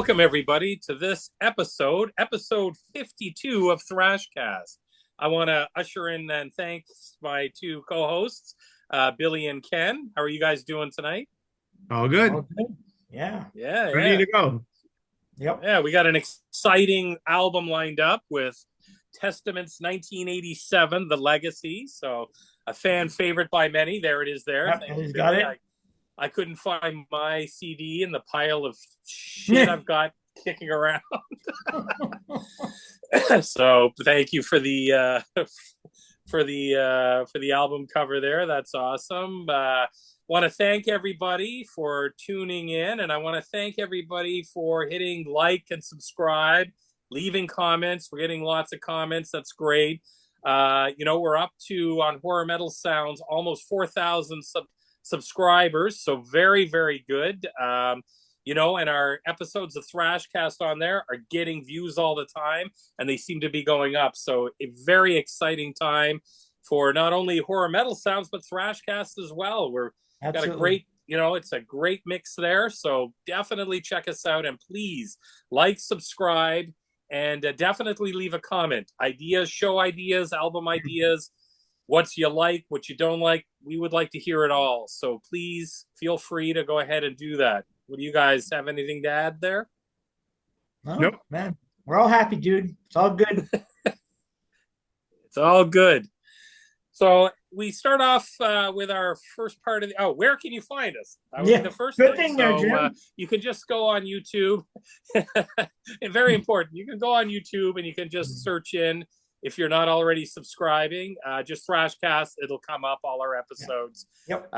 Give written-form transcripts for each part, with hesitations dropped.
Welcome, everybody, to this episode 52 of Thrashcast. I want to usher in and thank my two co-hosts, Billy and Ken. How are you guys doing tonight? All good. All good. Yeah. Ready to go. Yep. Yeah, we got an exciting album lined up with Testament's 1987, The Legacy. So a fan favorite by many. There it is there. Yep, Thank he's you, got Billy. it. I couldn't find my CD in the pile of shit I've got kicking around. So thank you for the album cover there. That's awesome. Want to thank everybody for tuning in, and I want to thank everybody for hitting like and subscribe, leaving comments. We're getting lots of comments. That's great. We're up to, on Horror Metal Sounds, almost 4,000 subscribers, so very, very good. And our episodes of Thrashcast on there are getting views all the time, and they seem to be going up. So a very exciting time for not only Horror Metal Sounds, but Thrashcast as well. We're Absolutely. got a great, it's a great mix there. So definitely check us out, and please like, subscribe, and definitely leave a comment. Ideas, show ideas, album ideas, what you like, what you don't like. We would like to hear it all. So please feel free to go ahead and do that. Would you guys have anything to add there? No, Nope. Man. We're all happy, dude. It's all good. It's all good. So we start off with our first part of the. Where can you find us? That would be the first good thing. thing there, Jim. You can just go on YouTube. And very important. You can go on YouTube and you can just search in. If you're not already subscribing, just Thrashcast. It'll come up, all our episodes. Yep.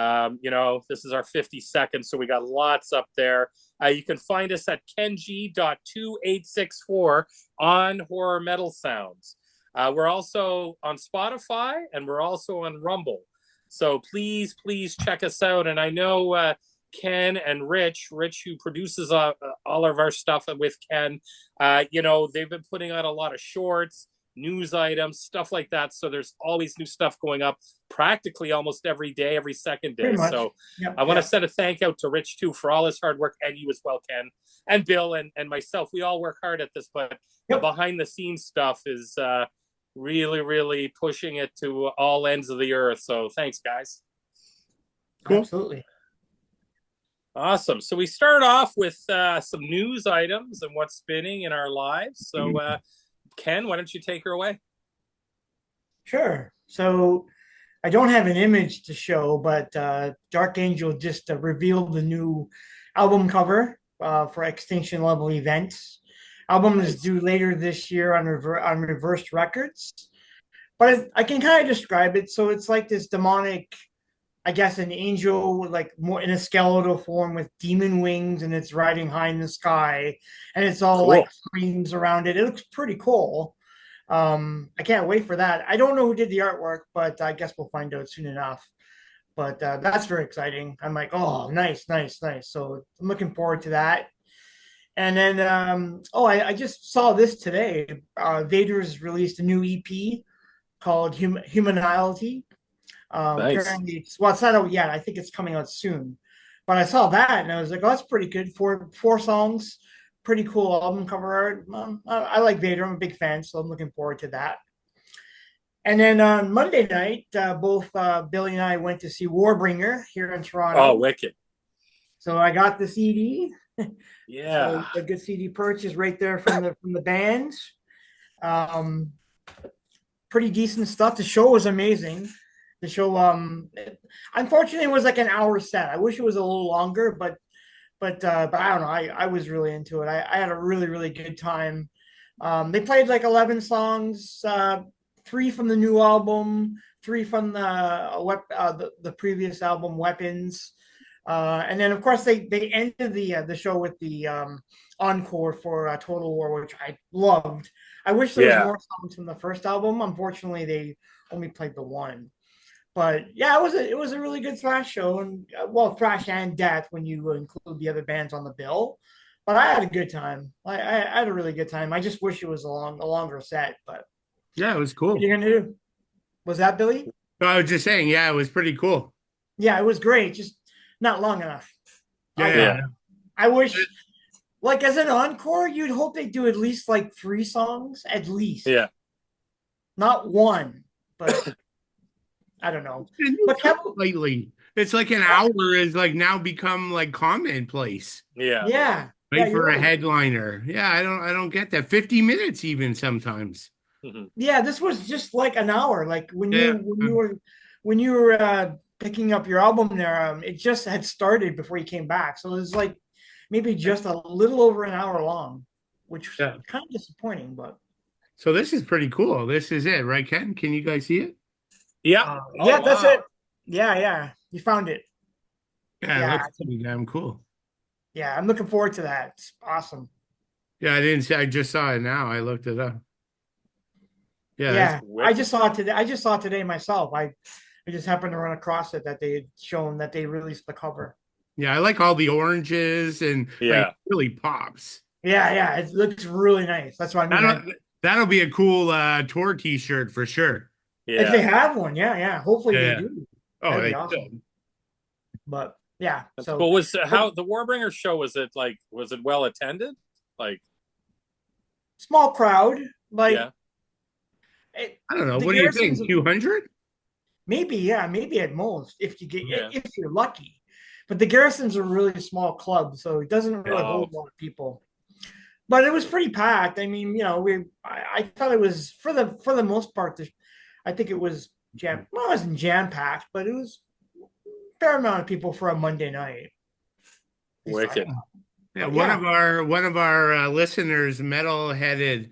This is our 52nd, so we got lots up there. You can find us at kenji.2864 on Horror Metal Sounds. We're also on Spotify, and we're also on Rumble. So please check us out. And I know Ken and Rich, who produces all of our stuff with Ken, they've been putting out a lot of shorts, news items, stuff like that. So there's always new stuff going up practically almost every day, every second day. So I want to send a thank out to Rich too for all his hard work, and you as well, Ken, and Bill and myself. We all work hard at this, but the behind the scenes stuff is really, really pushing it to all ends of the earth. So thanks, guys. Cool. Absolutely. Awesome. So we start off with some news items and what's spinning in our lives. So Ken, why don't you take her away? Sure. So I don't have an image to show, but Dark Angel just revealed the new album cover for Extinction Level Events. Album is due later this year on Reversed Records. But I can kind of describe it. So it's like this demonic, I guess, an angel, like more in a skeletal form with demon wings, and it's riding high in the sky, and it's all cool. like screens around it. It looks pretty cool. I can't wait for that. I don't know who did the artwork, but I guess we'll find out soon enough. But that's very exciting. I'm like, oh, nice. So I'm looking forward to that. And then, I just saw this today. Vader's released a new EP called Humanality. Nice. Apparently it's not out yet. I think it's coming out soon. But I saw that and I was like, oh, that's pretty good. Four songs, pretty cool album cover art. I like Vader. I'm a big fan, so I'm looking forward to that. And then on Monday night, both Billy and I went to see Warbringer here in Toronto. Oh, wicked. So I got the CD. Yeah. So a good CD purchase right there from the bands. Pretty decent stuff. The show was amazing. The show, unfortunately, it was like an hour set. I wish it was a little longer, but I don't know. I was really into it. I had a really, really good time. They played like 11 songs, 3 from the new album, 3 from the previous album, Weapons. And then, of course, they ended the show with the encore for Total War, which I loved. I wish there was more songs from the first album. Unfortunately, they only played the one. But yeah, it was a really good thrash show, and thrash and death when you include the other bands on the bill. But I had a good time. I had a really good time. I just wish it was a longer set. But yeah, it was cool. What are you gonna do? Was that Billy? I was just saying, yeah, it was pretty cool. Yeah, it was great. Just not long enough. Yeah. I wish like as an encore, you'd hope they do at least like 3 songs, at least, Yeah. not one. But I don't know. The new But trend lately. It's like an hour is like now become like commonplace, Yeah. yeah, yeah, right? you're For a right. headliner. Yeah, I don't get that. 50 minutes even sometimes. Mhm. Yeah, this was just like an hour. Like Yeah. when you were picking up your album there, it just had started before you came back. So it was like maybe just a little over an hour long, which was Yeah. kind of disappointing. But So this is pretty cool. This is it, right, Ken? Can you guys see it? Yeah. Oh yeah, that's wow. it. Yeah, yeah, you found it. Yeah, it Yeah, looks pretty damn cool. yeah, I'm looking forward to that. It's awesome. Yeah, I didn't see. I just saw it now. I looked it up. Yeah, that's Yeah, I Wicked. just saw it today. I just saw it today myself. I just happened to run across it that they had shown that they released the cover. yeah. I like all the oranges and like it Yeah. really pops. Yeah, yeah, it looks really nice. That's what I mean. That'll be a cool tour T-shirt for sure. If they Yeah. have one, yeah, yeah. Hopefully they Yeah. do. Oh, That'd be they awesome. should. But yeah, That's so cool. Was but how the Warbringer show, was it well attended? Like, small crowd, like yeah. I don't know. the What do you Garrisons, think? 200? maybe, yeah, maybe at most if you get Yeah. if you're lucky. But the Garrisons are really a small club, so it doesn't really Oh, hold a lot of people. But it was pretty packed. I mean, I thought it was for the most part. I think it was jam. Well, it wasn't jam packed, but it was a fair amount of people for a Monday night. At least I wicked. thought. Yeah, But one yeah, of our listeners, metal headed,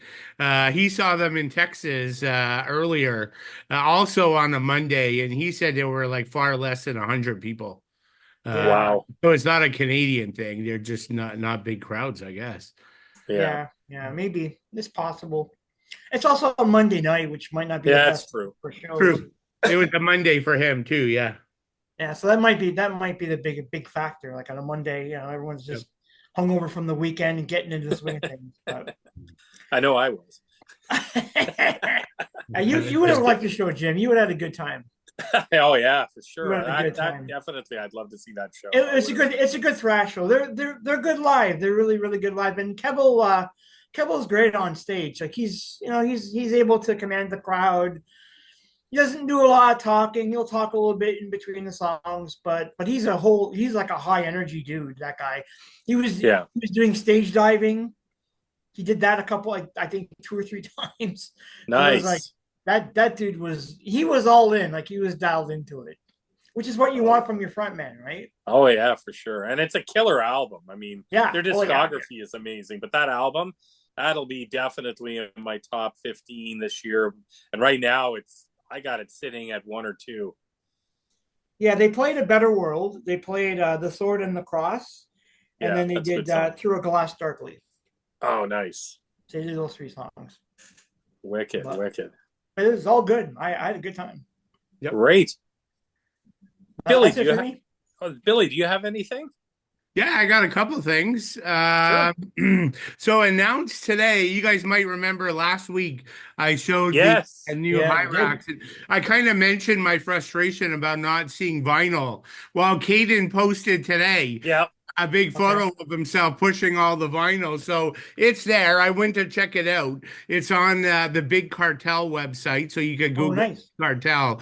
he saw them in Texas earlier, also on a Monday, and he said there were like far less than 100 people. yeah, Wow. So it's not a Canadian thing. They're just not big crowds, I guess. Yeah. yeah, yeah. Maybe it's possible. It's also a Monday night, which might not be the Yeah, that's best true. for shows. True. It was a Monday for him too. Yeah. Yeah, so that might be the big factor. Like on a Monday, everyone's Yep. just hungover from the weekend and getting into the swing of things. But I know I was. you would have liked the show, Jim. You would have had a good time. Oh yeah, for You would sure. have had a good That time. definitely, I'd love to see that show. It's a good thrash show. They're good live. They're really good live. And Kebble's great on stage. Like he's able to command the crowd. He doesn't do a lot of talking. He'll talk a little bit in between the songs, but he's like a high energy dude. That guy. He Yeah. was doing stage diving. He did that a couple, like I think 2 or 3 times. So it was like Nice. that dude was all in. Like he was dialed into it, which is what you Oh, want from your front man, right? oh yeah, for sure. And it's a killer album. I mean, Yeah. their Oh yeah. discography is amazing, but that album, that'll be definitely in my top 15 this year. And right now I got it sitting at 1 or 2. Yeah, they played A Better World. They played The Sword and the Cross, and Yeah, then they that's a did good song. Through a Glass Darkly. Oh, nice. So they did those 3 songs. Wicked, But, wicked. but it was all good. I had a good time. Yep. Great. Billy, That's it for me. Billy, do you have anything? Yeah, I got a couple things. Sure. So announced today, you guys might remember last week I showed the Yes. new Yeah, high racks. I kind of mentioned my frustration about not seeing vinyl. Well, Caden posted today Yeah. a big photo of himself pushing all the vinyl. So it's there. I went to check it out. It's on the Big Cartel website. So you could Oh, Google nice. Cartel.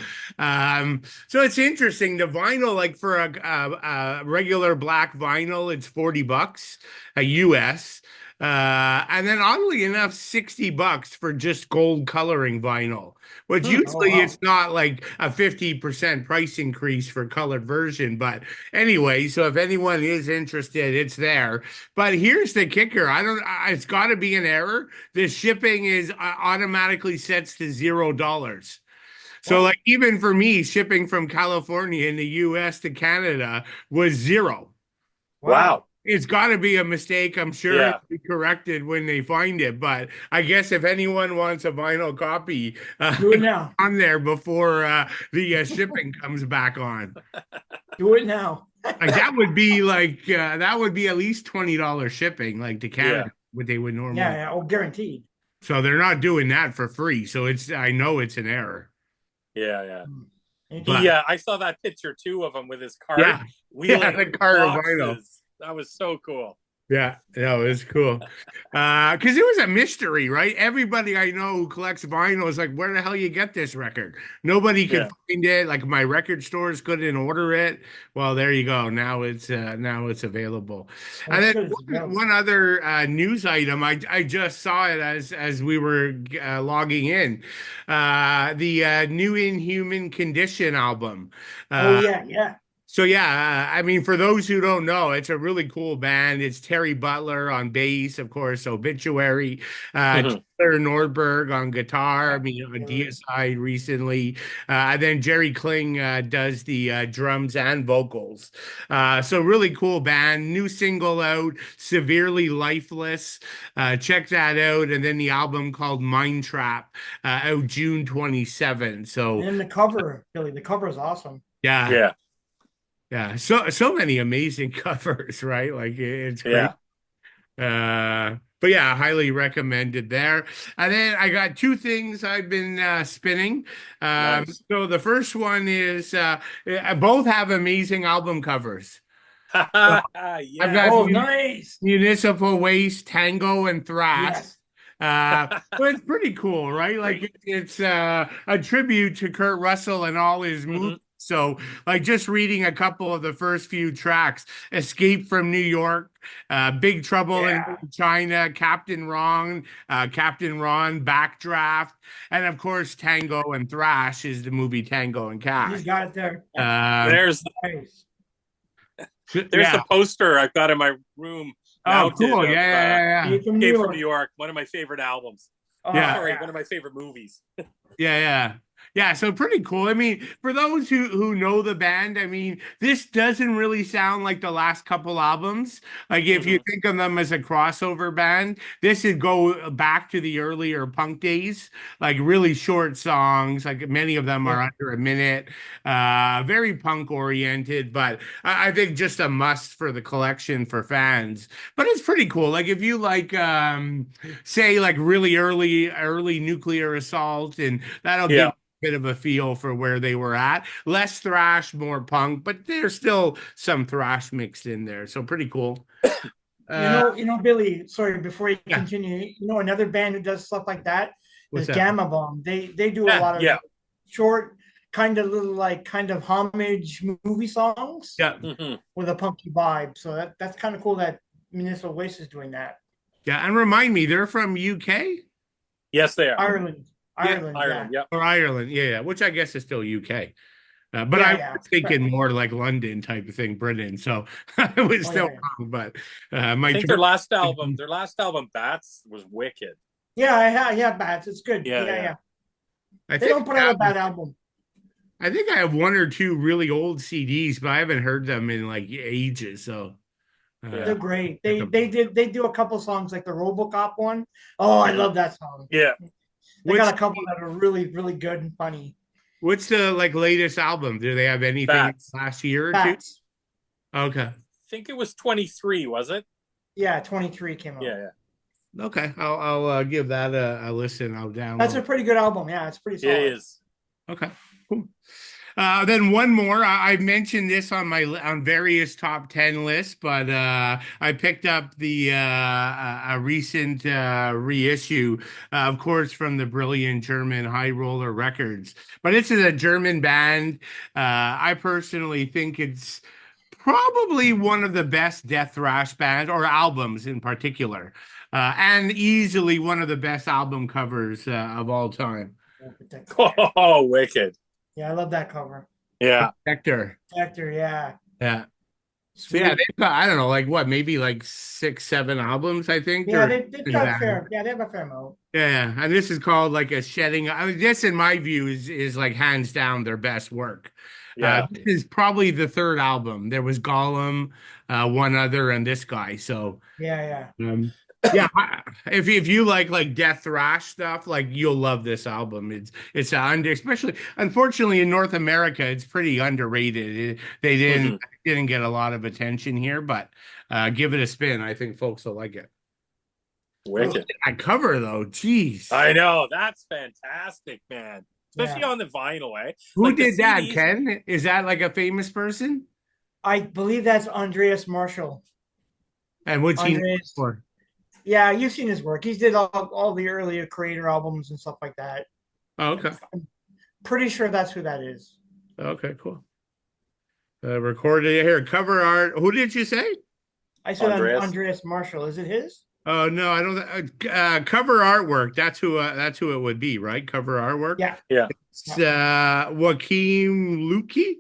So it's interesting. The vinyl, like for a regular black vinyl, it's $40 a US. And then oddly enough, $60 for just gold coloring vinyl, which Oh, usually wow. it's not like a 50% price increase for colored version. But anyway, so if anyone is interested, it's there. But here's the kicker. It's got to be an error. The shipping is automatically sets to $0. So What? like even for me, shipping from California in the US to Canada was 0. Wow. Wow. It's got to be a mistake. I'm sure it'll Yeah. be corrected when they find it. But I guess if anyone wants a vinyl copy, Do it now. on there before the shipping comes back on. Do it now. Like that would be at least $20 shipping, like to Yeah. Canada, what they would normally. Yeah, yeah. Oh, guaranteed. So they're not doing that for free. So I know it's an error. Yeah. Yeah. Interesting. But I saw that picture too of him with his cart yeah, wheeling the cart of vinyl. boxes. That was so cool. Yeah, no, it's cool. Because it was a mystery, right? Everybody I know who collects vinyl is like, where the hell you get this record? Nobody could Yeah. find it. Like my record stores couldn't order it. Well, there you go. Now it's available. Well, And it's then good. It's available. one other news item, I just saw it as we were logging in. The new Inhuman Condition album. Oh Uh, yeah, yeah, so yeah, I mean, for those who don't know, it's a really cool band. It's Terry Butler on bass, of course, Obituary, Mhm. Taylor Nordberg on guitar. I yeah. mean, on Really. DSI recently, and then Jerry Kling does the drums and vocals. So really cool band. New single out, Severely Lifeless. Check that out, and then the album called Mind Trap out June 27. So And the cover, Billy, the cover is awesome. yeah. Yeah. Yeah, so many amazing covers, right? Like it's great. Yeah. But yeah, highly recommended there. And then I got two things I've been spinning. Nice. So the first one is both have amazing album covers. So I've Yeah. got Oh, nice. Municipal Waste, Tango, and Thrash. Yes. But it's pretty cool, right? Like Great. it's a tribute to Kurt Russell and all his movies. Hmm. So, like, just reading a couple of the first few tracks: "Escape from New York," "Big Trouble in Yeah. Little China," Captain Ron," "Backdraft," and of course, "Tango and Thrash" is the movie Tango and He's Cash. got it there. Um, There's Nice. there's yeah. the poster I've got in my room Oh, mounted cool. of He's from New Escape from York. New York, one of my favorite albums. Oh, Yeah. Sorry, one yeah. of my favorite movies. Yeah. Yeah, so pretty cool. I mean, for those who know the band, I mean, this doesn't really sound like the last couple albums. Like if you Hmm. think of them as a crossover band, this would go back to the earlier punk days, like really short songs, like many of them are Yeah. under a minute. Very punk oriented, but I think just a must for the collection for fans. But it's pretty cool. Like if you like say like really early Nuclear Assault, and that'll give Yeah. bit of a feel for where they were at. Less thrash, more punk, but there's still some thrash mixed in there. So pretty cool. Uh, Billy. Sorry, before you yeah, continue, another band who does stuff like that what's is that? Gamma Bomb. They do a Yeah, lot of Yeah. short, kind of little like kind of homage movie songs yeah, Hmm. with a punky vibe. So that's kind of cool that Municipal Waste is doing that. yeah. And remind me, they're from UK? Yes, they are. Ireland, Yeah, Ireland, yeah, Ireland. Yep. or Ireland. Yeah, which I guess is still UK. But I yeah, was yeah. thinking more like London type of thing, Britain. So I was Oh still yeah, yeah. wrong. But I my think their last album, Bats, was wicked. Yeah, yeah, Bats. It's good. Yeah, Yeah, yeah. yeah. I They think don't put out a bad album. I think I have one or two really old CDs, but I haven't heard them in like ages. So They're Yeah. great. They do a couple songs like the RoboCop one. Oh, I love that song. Yeah. They what's got a couple that are really, really good and funny. what's the like latest album? Do they have anything Bats. last year or two? Bats. Okay. I think it was 23, was it? Yeah, 23 came out. Yeah, Okay. I'll give that a listen. I'll That's a download. pretty good album. Yeah, it's pretty yeah. It solid. is. Okay. Cool. Then one more. I've mentioned this on my on various top 10 lists, but I picked up the a recent reissue, of course, from the brilliant German High Roller Records. But this is a German band. I personally think it's probably one of the best death thrash bands or albums in particular, and easily one of the best album covers of all time. Oh, wicked. Yeah, I love that cover. Yeah. Hector. Actor, yeah. Yeah. So Sweet. yeah, they've got, I don't know, like what, maybe like 6, 7 albums, I think. Yeah, or they've got a fair. Yeah, they have a fair amount. Yeah, and this is called like a shedding. I mean, this, in my view, is like hands down their best work. Yeah. This is probably the third album. There was Gollum, one other, and this guy. So Yeah, yeah, if you like death thrash stuff, like you'll love this album. It's especially unfortunately in North America, it's pretty underrated. They Hmm. didn't get a lot of attention here, but give it a spin. I think folks will like it. Wicked. That cover though, jeez. I know. That's fantastic, man. Especially Yeah. on the vinyl, eh? Who Like the did that, CDs. Ken? Is that like a famous person? I believe that's Andreas Marshall. And what's he known Andreas. for? Yeah, you've seen his work. He's did all the earlier Creator albums and stuff like that. Oh, okay. I'm pretty sure that's who that is. Okay, cool. Recorded here. Cover art. Who did you say? I said Andreas. Andreas Marshall. Is it his? Oh no, I don't. Cover artwork. That's who. That's who it would be, right? Cover artwork. Yeah. Yeah. It's Joaquin Luki.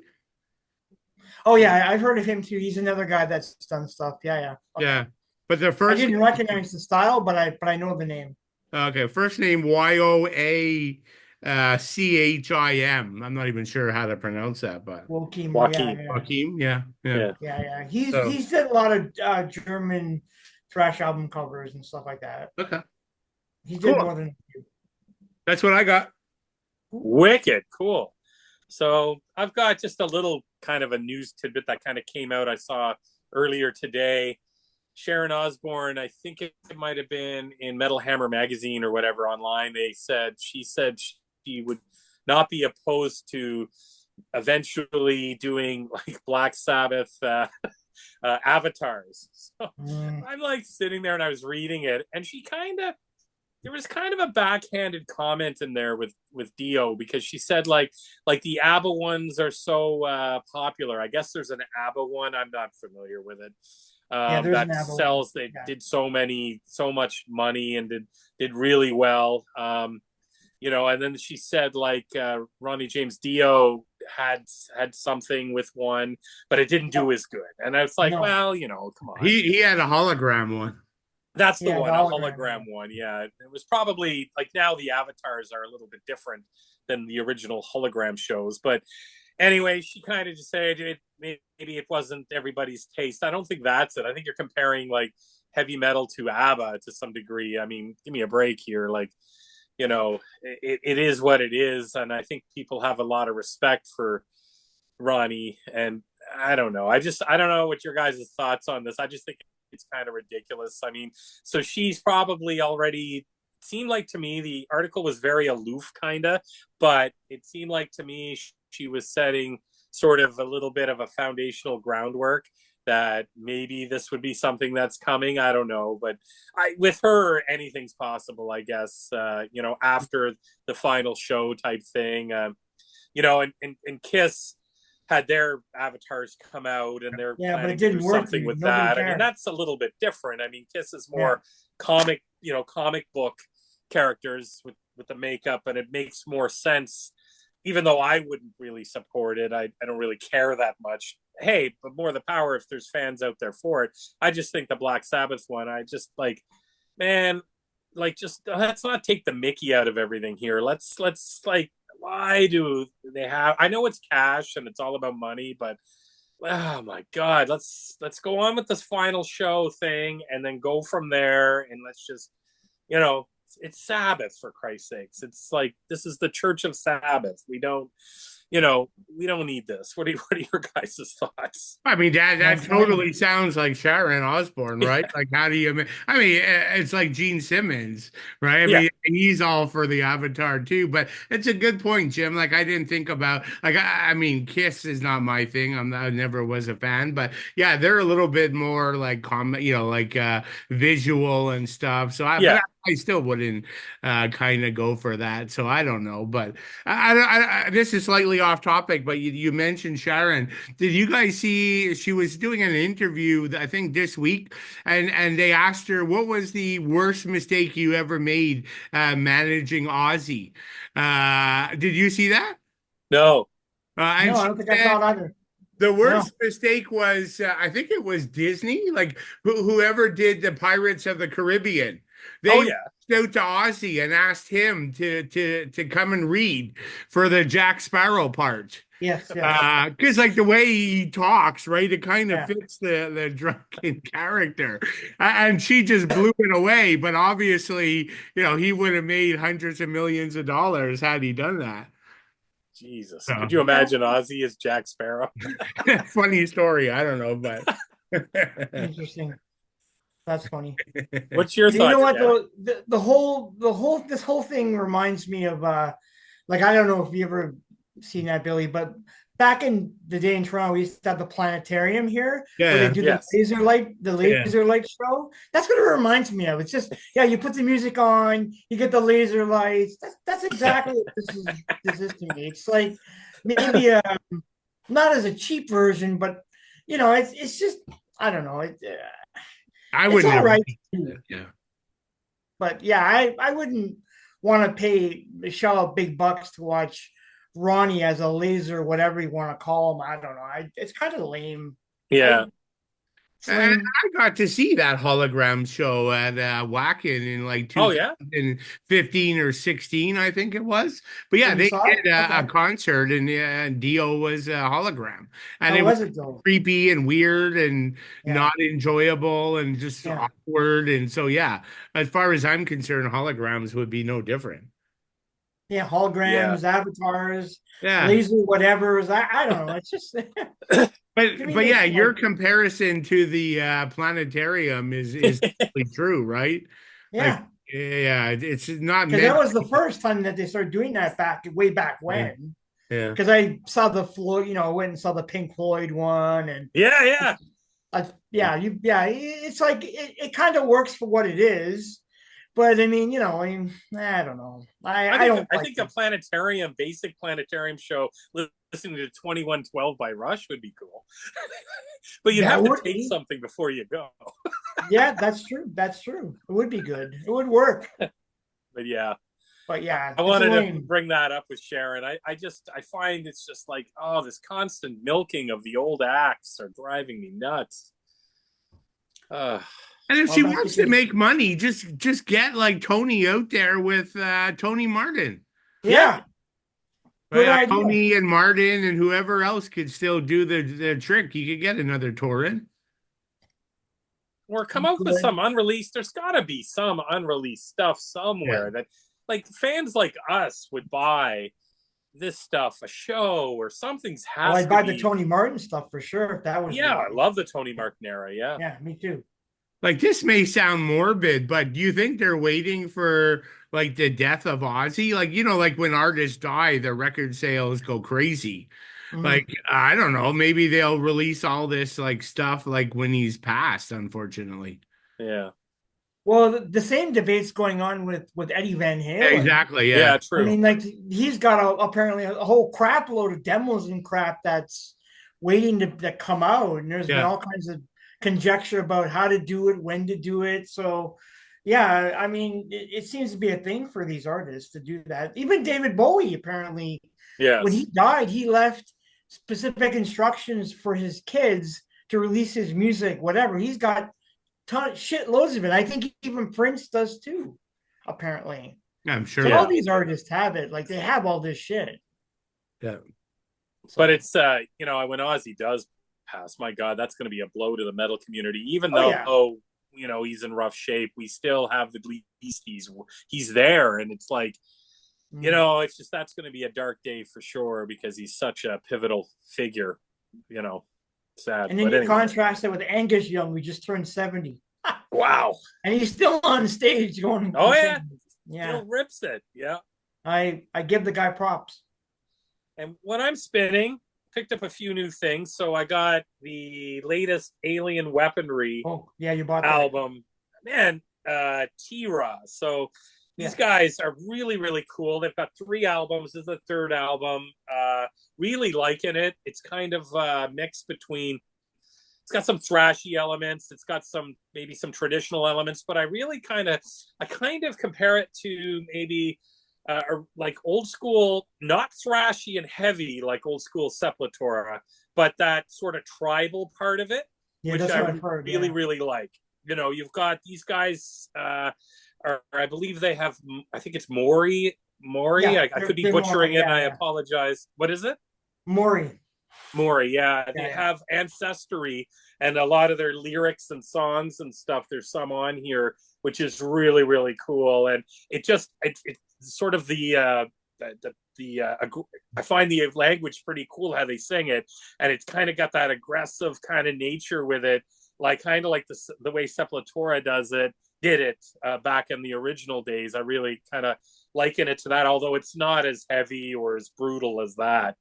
Oh yeah, I've heard of him too. He's another guy that's done stuff. Yeah, yeah. Okay. Yeah, but the I first. didn't recognize the style, but I know the name. Okay, first name Yoachim. I'm not even sure how to pronounce that, but Joachim. Yeah, Joaquin. yeah, Joaquin. Yeah, yeah. Yeah. yeah, yeah. He's So he's did a lot of German thrash album covers and stuff like that. okay, He did cool. more than a few. That's what I got. Wicked. Cool. So I've got just a little kind of a news tidbit that kind of came out. I saw earlier today. Sharon Osbourne, I think it might have been in Metal Hammer magazine or whatever online. She said she would not be opposed to eventually doing like Black Sabbath avatars. So I'm like sitting there and I was reading it, and there was kind of a backhanded comment in there with Dio, because she said like the ABBA ones are so popular. I guess there's an ABBA one. I'm not familiar with it. That sells. They did so much money and did really well. And then she said like Ronnie James Dio had something with one, but it didn't do as good. And I was like, well, come on. He had a hologram one. That's the one, a hologram one. Yeah, it was probably like, now the avatars are a little bit different than the original hologram shows. But anyway, she kind of just said maybe it wasn't everybody's taste. I don't think that's it. I think you're comparing like heavy metal to ABBA to some degree. I mean, give me a break here. Like, it is what it is. And I think people have a lot of respect for Ronnie. And I don't know. I don't know what your guys' thoughts on this. I just think it's kind of ridiculous. I mean, so she's probably already, seemed like to me, the article was very aloof kind of, but it seemed like to me she was setting sort of a little bit of a foundational groundwork that maybe this would be something that's coming. I don't know, but with her, anything's possible, I guess, after the final show type thing, and Kiss had their avatars come out and they're planning to do something with that. I mean, that's a little bit different. I mean, Kiss is more comic book characters with the makeup, and it makes more sense, even though I wouldn't really support it. I don't really care that much. Hey, but more the power if there's fans out there for it. I just think the Black Sabbath one, I just like, man, like, just let's not take the Mickey out of everything here. Let's like, why do they have, I know it's cash and it's all about money, but oh my God, let's go on with this final show thing and then go from there. And let's just, it's Sabbath, for Christ's sakes. It's like, this is the Church of Sabbath. We don't need this. What are your guys' thoughts? I mean, that totally sounds like Sharon Osbourne, right? Like, how do you? I mean, it's like Gene Simmons, right? I mean, he's all for the Avatar too. But it's a good point, Jim. Like, I didn't think about, like, I mean, Kiss is not my thing. I never was a fan, but yeah, they're a little bit more like visual and stuff. So I still wouldn't kind of go for that. So I don't know, but I this is slightly off topic, but you mentioned Sharon. Did you guys see she was doing an interview, I think this week, and they asked her what was the worst mistake you ever made managing Ozzy? Did you see that? No. No, I don't think I saw it either. The worst mistake was, I think it was Disney, like whoever did the Pirates of the Caribbean. They reached out to Ozzy and asked him to come and read for the Jack Sparrow part. Yes. Because like the way he talks, right, it kind of fits the drunken character. And she just blew it away. But obviously, he would have made hundreds of millions of dollars had he done that. Jesus. Could you imagine Ozzy as Jack Sparrow? Funny story. I don't know, but interesting. That's funny. What's your thought? You know what? This whole thing reminds me of like, I don't know if you ever seen that, Billy, but back in the day in Toronto, we used to have the planetarium here where they Yeah, do Yes. the yeah. laser light show. That's what it reminds me of. It's just, yeah, you put the music on, you get the laser lights. That's exactly what this is to me. It's like maybe not as a cheap version, but it's just I don't know. I It's would all never right think too. that. Yeah. But yeah, I wouldn't want to pay shell out big bucks to watch Ronnie as a laser, whatever you want to call him. I don't know. It's kind of lame. Yeah. I it's And lame. I got to see that hologram show at Wacken in like Oh yeah. 2015 or 16, I think it was. But Oh, yeah, you they saw it? did a Okay. concert, and Dio was a hologram, and How it was was it though? creepy and weird and Yeah. not enjoyable and just Yeah. awkward. And so, yeah, as far as I'm concerned, holograms would be no different. Yeah. Yeah. Holograms, avatars, Yeah. laser, whatever's. I don't know. It's just to me, But yeah, it's like, your comparison to the planetarium is totally true, right? Like, yeah. yeah, it's not Because that meant. was the first time that they started doing that way back Yeah, when. yeah. Because I saw the Floyd, I went and saw the Pink Floyd one, and Yeah. Yeah. it's like it kind of works for what it is, but I mean, I don't know. I don't I like think a this. planetarium, basic planetarium show, listening to 2112 by Rush would be cool. But you'd That have to would take be, something before you go. yeah, that's true. That's true. It would be good. It would work. But yeah, But yeah, I it's a wanted to lame. bring that up with Sharon. I find it's just like, oh, this constant milking of the old acts are driving me nuts. Uh, And if Well, she that's wants to because make money, just get like Tony out there with Tony Martin. yeah, yeah, good idea. Tony and Martin and whoever else could still do the trick. You could get another tour in. or come out with Good. some unreleased. There's got to be some unreleased stuff Yeah. somewhere that, like, fans like us would buy this stuff, a show or something's Well, has I'd to buy the be. Tony Martin stuff for sure if that was Yeah, I released. love the Tony Martin era. Yeah. Yeah, me too. Like this may sound morbid, but do you think they're waiting for like the death of Ozzy? Like, like when artists die, the record sales go crazy. Mhm. Like, I don't know, maybe they'll release all this like stuff like when he's passed, unfortunately. Yeah. Well, the same debate's going on with Eddie Van Yeah, Halen. exactly. Yeah. Yeah, I true. mean, like he's got apparently a whole crap load of demos and crap that's waiting to come out, and there's been Yeah. all kinds of conjecture about how to do it, when to do it. So, yeah, I mean, it seems to be a thing for these artists to do that. Even David Bowie, apparently, when he Yes. died, he left specific instructions for his kids to release his music, whatever. He's got shit loads of it. I think even Prince does too, apparently. I'm sure. So all Yeah. these artists have it. Like they have all this shit. Yeah. But So, it's when Ozzy does pass, my God, that's going to be a blow to the metal community. Even oh yeah. though he's in rough shape, we still have the least he's there, and it's like it's just that's going to be a dark day for sure because he's such a pivotal figure. Sad. And then But you anyway, contrast it with Angus Young, who just turned 70. wow. And he's still on stage going Oh yeah, insane. Yeah. still rips it. Yeah. I give the guy props. And when I'm spinning, picked up a few new things. So I got the latest Alien Weaponry Oh, yeah, you bought that. album. Man, T-Raw. So these guys are really, really cool. They've got 3 albums. This is the 3rd album. Really liking it. It's kind of mixed between, it's got some thrashy elements. It's got maybe some traditional elements, but I kind of compare it to maybe like old school, not thrashy and heavy like old school Sepultura, but that sort of tribal part of it, Yeah, which that's I what I've heard. really, Yeah. really like. You've got these guys, I believe they have, I think it's Maury. Yeah, I could be they're butchering more, it, and yeah, I yeah. apologize. What is it? Maury. Maury, yeah. They Yeah. have Ancestry, and a lot of their lyrics and songs and stuff. There's some on here, which is really, really cool. And it just, it's sort of I find the language pretty cool how they sing it, and it's kind of got that aggressive kind of nature with it, like kind of like the way Sepultura did it back in the original days. I really kind of liken it to that, although it's not as heavy or as brutal as that.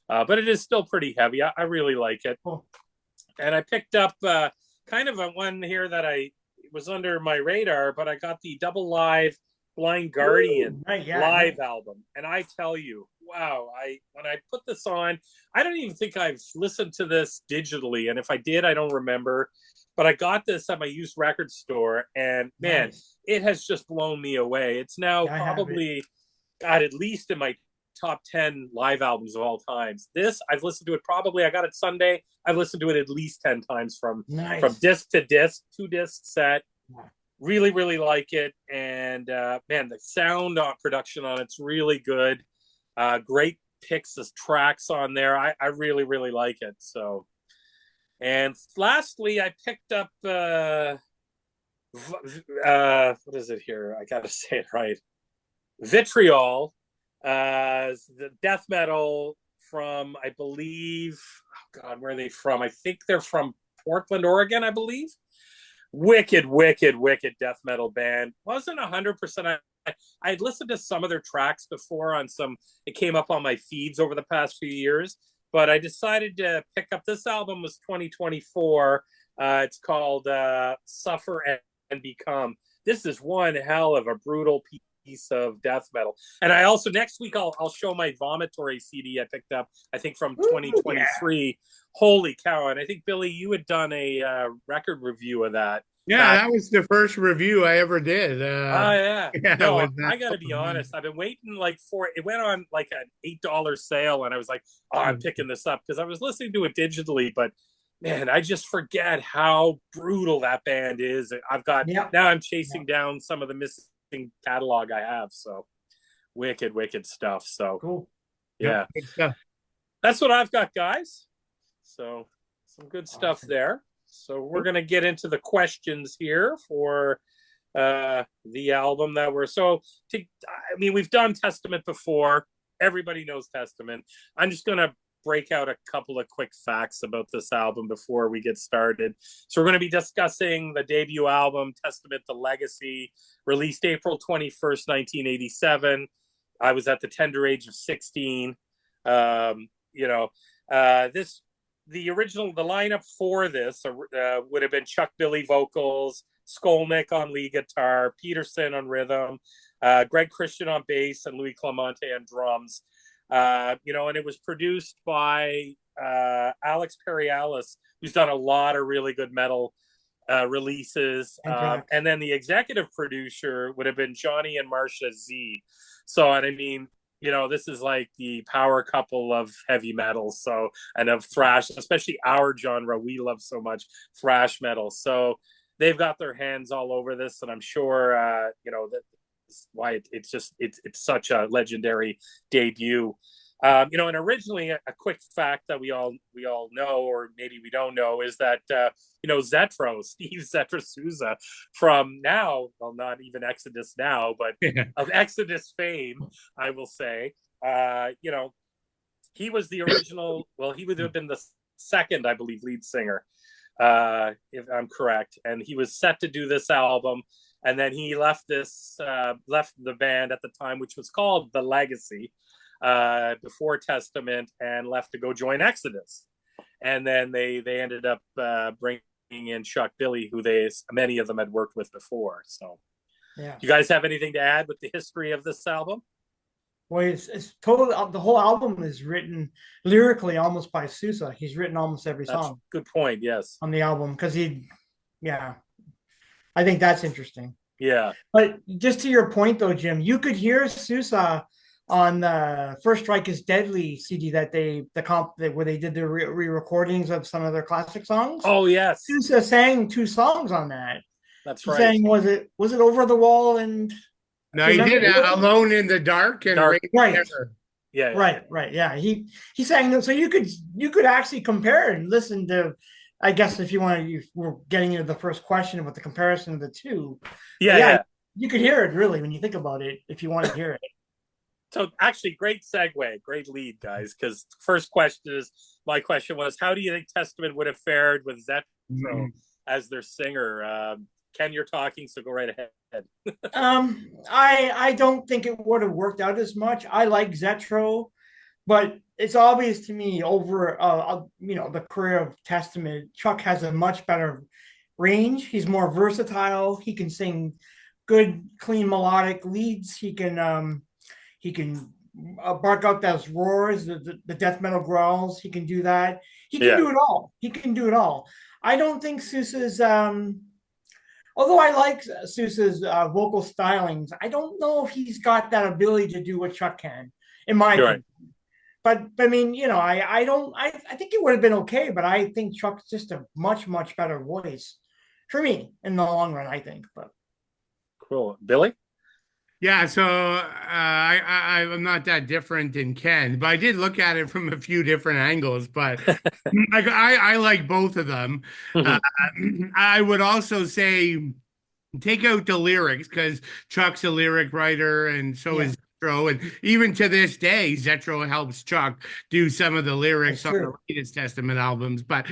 but it is still pretty heavy. I really like it. Cool. And I picked up kind of a one here that was under my radar, but I got the double live Blind Guardian live album, and I tell you, wow! When I put this on, I don't even think I've listened to this digitally, and if I did, I don't remember. But I got this at my used record store, and man, it has just blown me away. It's now probably got at least in my top 10 live albums of all times. This, I've listened to it probably, I got it Sunday. I've listened to it at least 10 times from disc to disc, 2-disc set. Really, really like it. And man, the sound production on it's really good. Great picks of tracks on there. I really, really like it. So, and lastly, I picked up what is it here? I gotta say it right. Vitriol, the death metal from, I believe, oh God, where are they from? I think they're from Portland, Oregon, I believe. Wicked death metal band. Wasn't 100%. I'd listened to some of their tracks before on some, it came up on my feeds over the past few years, but I decided to pick up this album. Was 2024. It's called Suffer and Become. This is one hell of a brutal piece of death metal. And I also, next week, I'll show my Vomitory CD I picked up, I think from 2023. Yeah. Holy cow. And I think, Billy, you had done a record review of that. Yeah, that was the first review I ever did. Yeah. No, I got to be honest. I've been waiting for it. It went on like an $8 sale, and I was like, oh, I'm picking this up because I was listening to it digitally, but man, I just forget how brutal that band is. Now I'm chasing down some of the missing catalog I have. So wicked stuff. So cool. Yeah. That's what I've got, guys. So some good stuff there. So we're going to get into the questions here for the album that we've done Testament before. Everybody knows Testament. I'm just going to break out a couple of quick facts about this album before we get started. So we're going to be discussing the debut album, Testament: The Legacy, released April 21st, 1987. I was at the tender age of 16. The lineup for this would have been Chuck Billy vocals, Skolnick on lead guitar, Peterson on rhythm, Greg Christian on bass, and Louis Clemente on drums. And it was produced by Alex Perialis, who's done a lot of really good metal releases. And then the executive producer would have been Johnny and Marcia Z. So, and I mean, this is like the power couple of heavy metal, and of thrash, especially our genre. We love so much thrash metal. So they've got their hands all over this, and I'm sure, that's why it's such a legendary debut. And originally a quick fact that we all know, or maybe we don't know, is that, Zetro, Steve Zetro Souza, from now, well, not even Exodus now, but of Exodus fame, I will say, he was the original, well, he would have been the second, I believe, lead singer, if I'm correct. And he was set to do this album. And then he left the band at the time, which was called The Legacy, before Testament, and left to go join Exodus. And then they ended up bringing in Chuck Billy, who many of them had worked with before. So, do you guys have anything to add with the history of this album? Well, it's totally, the whole album is written lyrically almost by Sousa. He's written almost every song. Good point. Yes, on the album, because I think that's interesting. Yeah. But just to your point, though, Jim, you could hear Sousa on the First Strike is Deadly CD that where they did the re-recordings of some of their classic songs. Oh, yes. Sousa sang 2 songs on that. That's right. Sang, was it Over the Wall? And no, he did Alone in the Dark and right. Yeah. Right. Yeah. He sang them. So you could actually compare and listen to, I guess, if you want to, we're getting into the first question about the comparison of the two. Yeah. You could hear it really when you think about it, if you want to hear it. So actually, great segue, great lead, guys, because my question was, how do you think Testament would have fared with Zetro as their singer? Ken, you're talking, so go right ahead. I don't think it would have worked out as much. I like Zetro, but it's obvious to me over the career of Testament, Chuck has a much better range. He's more versatile. He can sing good, clean melodic leads. He can bark out those roars, the death metal growls. He can do that. He can Yeah. do it all. He can do it all. I don't think Sousa's although I like Sousa's vocal stylings, I don't know if he's got that ability to do what Chuck can, in my You're right. opinion. But I mean, I don't I think it would have been okay, but I think Chuck's just a much better voice for me in the long run, I think. But Cool. Billy? Yeah, so I'm not that different than Ken, but I did look at it from a few different angles. But like I like both of them. Uh, Mhm. I would also say take out the lyrics because Chuck's a lyric writer, and so yeah, is Zetro. And even to this day, Zetro helps Chuck do some of the that's lyrics on the true. latest Testament albums. But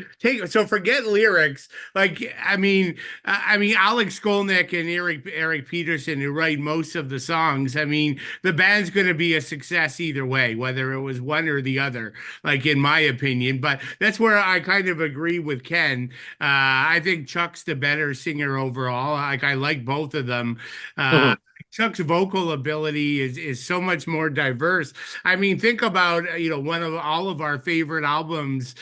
forget lyrics. Like I mean, Alex Skolnick and Eric Peterson, who write most of the songs. I mean, the band's going to be a success either way, whether it was one or the other. Like in my opinion, but that's where I kind of agree with Ken. I think Chuck's the better singer overall. Like I like both of them. Uh, Mhm. Chuck's vocal ability is so much more diverse. I mean, think about one of all of our favorite albums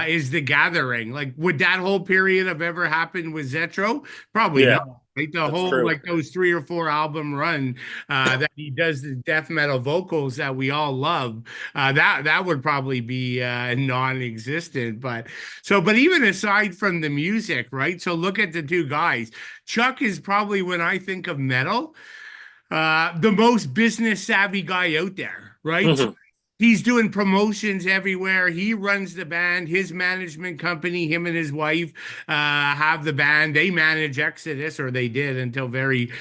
is The Gathering. Like, would that whole period have ever happened with Zetro? Probably Yeah, not. No. Like the that's whole true. like those 3 or 4 album run that he does the death metal vocals that we all love. That would probably be non-existent. But even aside from the music, right? So look at the two guys. Chuck is probably, when I think of metal, the most business savvy guy out there, right? So Mhm. he's doing promotions everywhere. He runs the band. His management company, him and his wife, have the band. They manage Exodus, or they did until very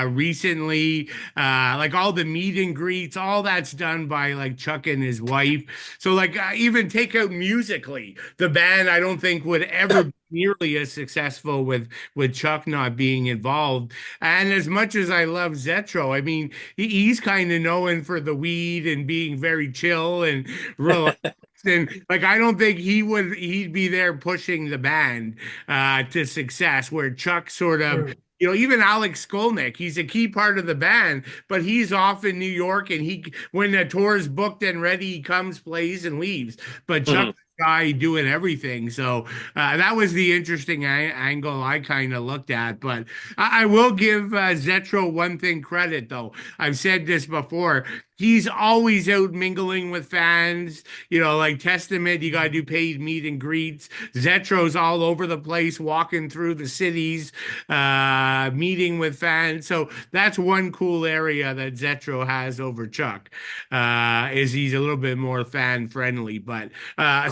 recently. Like all the meet and greets, all that's done by like Chuck and his wife. So like even take out musically, the band I don't think would ever be nearly as successful with Chuck not being involved. And as much as I love Zetro, I mean, he's kind of known for the weed and being very chill and relaxed. And like, I don't think he'd be there pushing the band to success, where Chuck sort of, True. even Alex Skolnick, he's a key part of the band, but he's off in New York, and when the tour is booked and ready, he comes, plays, and leaves. But Chuck's Mhm. the guy doing everything. So that was the interesting angle I kind of looked at. But I will give Zetro one thing credit, though. I've said this before. He's always out mingling with fans. Like Testament, you got to do paid meet and greets. Zetro's all over the place, walking through the cities, meeting with fans. So that's one cool area that Zetro has over Chuck, is he's a little bit more fan friendly. But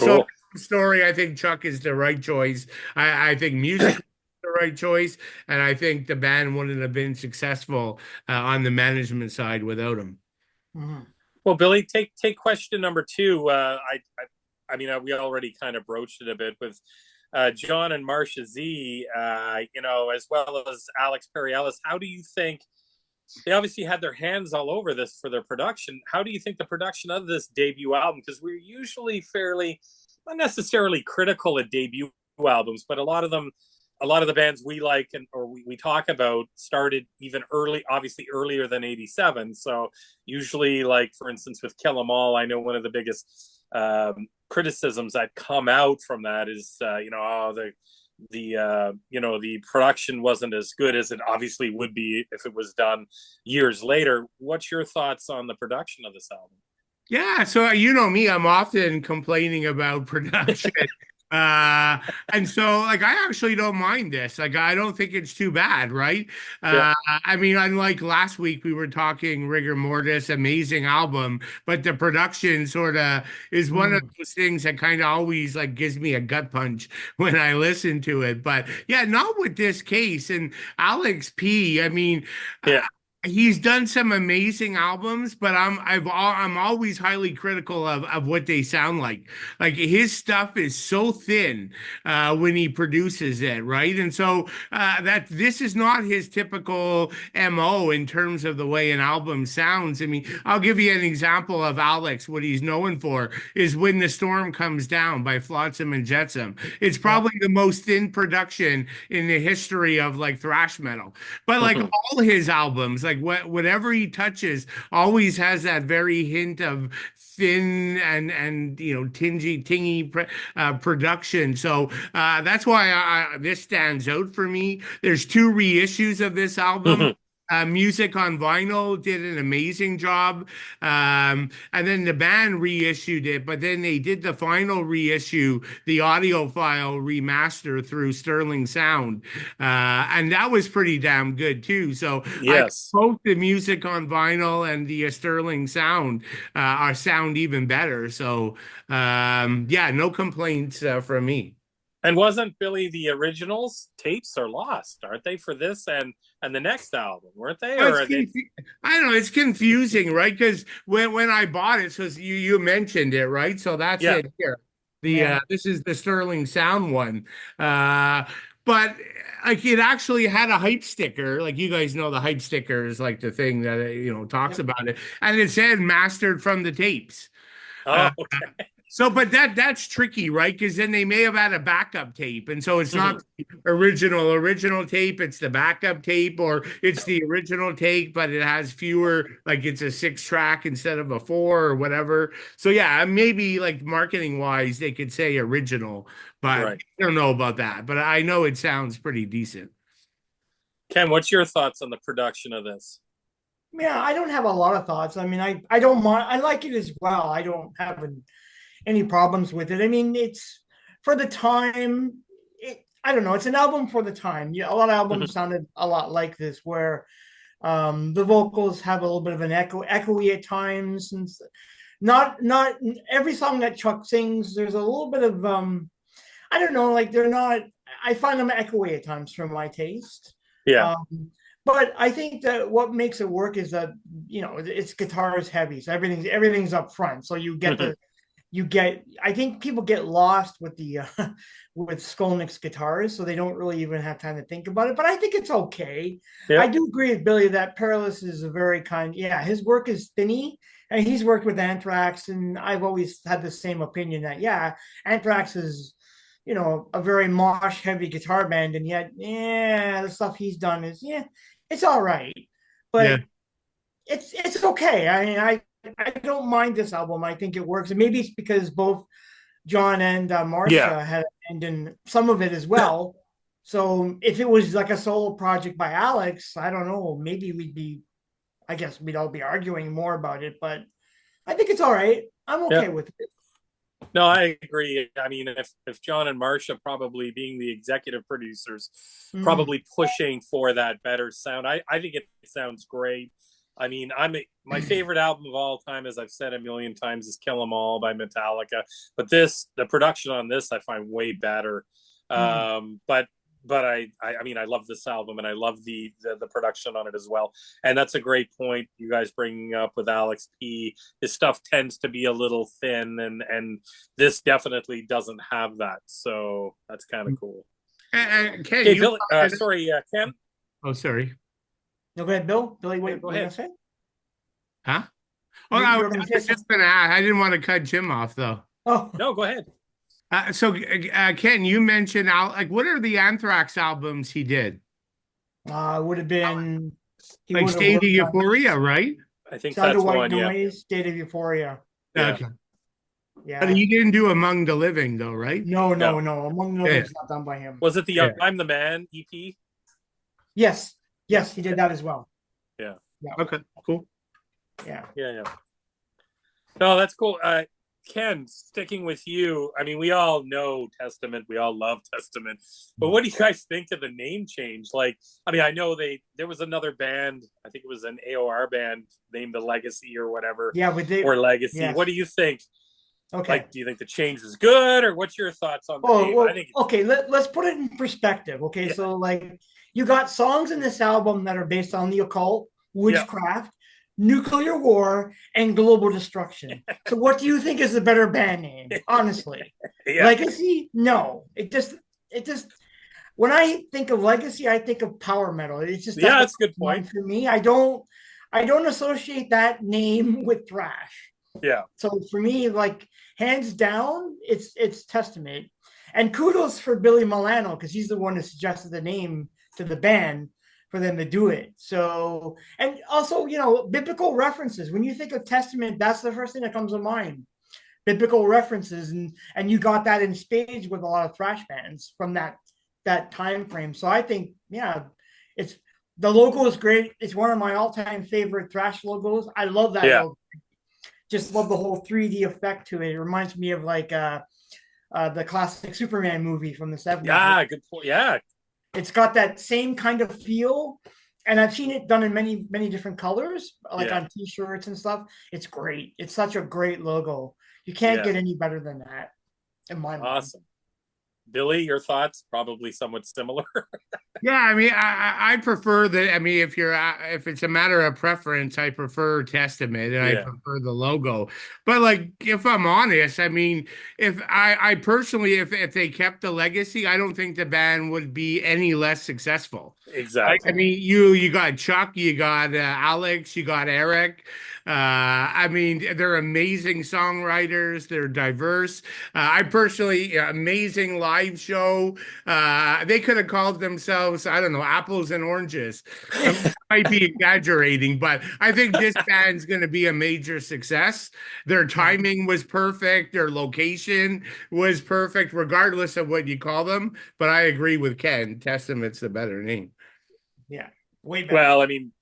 so Cool. story, I think Chuck is the right choice. I think music the right choice, and I think the band wouldn't have been successful on the management side without him. Mhm. Well, Billy, take question number two. I mean, we already kind of broached it a bit with John and Marcia Z, as well as Alex Perry-Ellis. How do you think they obviously had their hands all over this for their production? How do you think the production of this debut album? Because we're usually fairly, not necessarily critical of debut albums, but a lot of the bands we like or we talk about started even early, obviously earlier than '87. So usually, like for instance, with Kill 'Em All, I know one of the biggest criticisms that come out from that is, the production wasn't as good as it obviously would be if it was done years later. What's your thoughts on the production of this album? Yeah, so you know me, I'm often complaining about production. Uh, and so like I actually don't mind this. Like I don't think it's too bad, right? Yeah. I mean, unlike last week we were talking Rigor Mortis, amazing album, but the production sort of is one of Mhm. those things that kind of always like gives me a gut punch when I listen to it. But yeah, not with this case. And Alex P, I mean, Yeah. He's done some amazing albums, but I'm always highly critical of what they sound like. Like his stuff is so thin when he produces it, right? And so that this is not his typical MO in terms of the way an album sounds. I mean, I'll give you an example of Alex. What he's known for is "When the Storm Comes Down" by Flotsam and Jetsam. It's Yeah. probably the most thin production in the history of like thrash metal. But like Mhm. all his albums, like whatever he touches, always has that very hint of thin and tingy production. So that's why this stands out for me. There's two reissues of this album. Mhm. Music on Vinyl did an amazing job. And then the band reissued it, but then they did the final reissue, the audio file remaster through Sterling Sound. And that was pretty damn good too. So I Yes. both the music on vinyl and the Sterling Sound are sound even better. So yeah, no complaints from me. And wasn't Billy the originals tapes are lost, aren't they, for this and the next album, weren't they? Well, Or are they? I don't know. It's confusing, right? Because when I bought it, so you mentioned it, right? So that's Yeah. it here. The Yeah. this is the Sterling Sound one. But like it actually had a hype sticker. Like you guys know, the hype sticker is like the thing that talks Yep. about it, and it said "mastered from the tapes." Uh, Oh, okay. so, but that's tricky, right? Because then they may have had a backup tape, and so it's not Mhm. the original tape. It's the backup tape, or it's the original tape, but it has fewer, like it's a 6 track instead of a 4 or whatever. So yeah, maybe like marketing wise, they could say original, but I Right. don't know about that. But I know it sounds pretty decent. Ken, what's your thoughts on the production of this? Yeah, I don't have a lot of thoughts. I mean, I don't mind. I like it as well. I don't have any problems with it. I mean, it's for the time. I don't know. It's an album for the time. Yeah, a lot of Mhm. albums sounded a lot like this, where the vocals have a little bit of an echoey at times, and not every song that Chuck sings. There's a little bit of I don't know, like they're not. I find them echoey at times for my taste. Yeah. Um, but I think that what makes it work is that it's guitar is heavy, so everything's up front, so Mhm. you get. I think people get lost with the with Skolnick's guitars, so they don't really even have time to think about it. But I think it's okay. I Yep. do agree with Billy that Perilous is a very kind. Yeah, his work is thinny, and he's worked with Anthrax, and I've always had the same opinion that yeah, Anthrax is a very mosh heavy guitar band, and yet yeah, the stuff he's done is yeah, it's all right, Yeah. but it's okay. I mean, I don't mind this album. I think it works, and maybe it's because both John and Yeah. Marcia had a hand in some of it as well. So if it was like a solo project by Alex, I don't know, maybe I guess we'd all be arguing more about it, but I think it's all right. I'm Yeah. okay with it. No, I agree. I mean, if John and Marcia probably being the executive producers, Mm, probably pushing for that better sound, I think it sounds great. I mean, my favorite album of all time, as I've said a million times, is "Kill 'Em All" by Metallica. But the production on this, I find way better. mm. But I mean, I love this album and I love the production on it as well. And that's a great point you guys bringing up with Alex P. His stuff tends to be a little thin, and this definitely doesn't have that. So that's kind of cool. And Ken, Okay, you Billy. Sorry, Ken. oh, sorry. No, go ahead, Bill. Billy, Yeah, what go were you ahead. gonna say? Huh? Oh, You I you were gonna say was something? just gonna ask. I didn't want to cut Jim off though. Oh, No, go ahead. So, Ken, you mentioned like what are the Anthrax albums he did? would have been he Like would have State of worked on Euphoria, right? I think Sound of that's White one. Yeah, Noise, State of Euphoria. yeah. Okay. But Yeah. he didn't do Among the Living though, right? No, no, No, no. Among the Yeah, Living's not done by him. was it the yeah. "I'm the Man" EP? Yes. Yeah, Yes, he did that as well. yeah, Yeah. Okay, cool. Yeah. yeah. No, that's cool. Ken, sticking with you, I mean, we all know Testament, we all love Testament, but what do you guys think of the name change? Like, I mean, I know there was another band, I think it was an AOR band named the Legacy or whatever, Yeah, but they or Legacy. What yes. do you think? Okay. Like, do you think the change was good, or what's your thoughts on the Oh, name? I well, think it's okay, let's put it in perspective. Okay, yeah, so like you got songs in this album that are based on the occult, witchcraft, nuclear war, and global destruction. So what do you think is the better band name? Honestly, Yeah. Legacy? No, it just. When I think of Legacy, I think of power metal. It's just that's a good point. for me. I don't associate that name with thrash. Yeah. So for me, like hands down, it's Testament. And kudos for Billy Milano because he's the one that suggested the name to the band for them to do it. So, and also, biblical references. When you think of Testament, that's the first thing that comes to mind. Biblical references, and you got that in spades with a lot of thrash bands from that time frame. So I think, it's the logo is great. It's one of my all-time favorite thrash logos. I love that logo. Just love the whole 3D effect to it. It reminds me of like the classic Superman movie from the 70s. Yeah, good point. Yeah. It's got that same kind of feel. And I've seen it done in many, many different colors, like on t-shirts and stuff. It's great. It's such a great logo. You can't get any better than that in my mind. Awesome. Billy, your thoughts? Probably somewhat similar. Yeah, I mean, I prefer that. I mean, if it's a matter of preference, I prefer Testament and I prefer the logo. But like, if I'm honest, I mean, if I personally, if they kept the legacy, I don't think the band would be any less successful. Exactly. I mean, you got Chuck, you got Alex, you got Eric. I mean, they're amazing songwriters. They're diverse. I personally, amazing live show. They could have called themselves, I don't know, apples and oranges. I might be exaggerating, but I think this band's going to be a major success. Their timing was perfect. Their location was perfect, regardless of what you call them. But I agree with Ken. Testament's the better name. Yeah, way better. Well, I mean,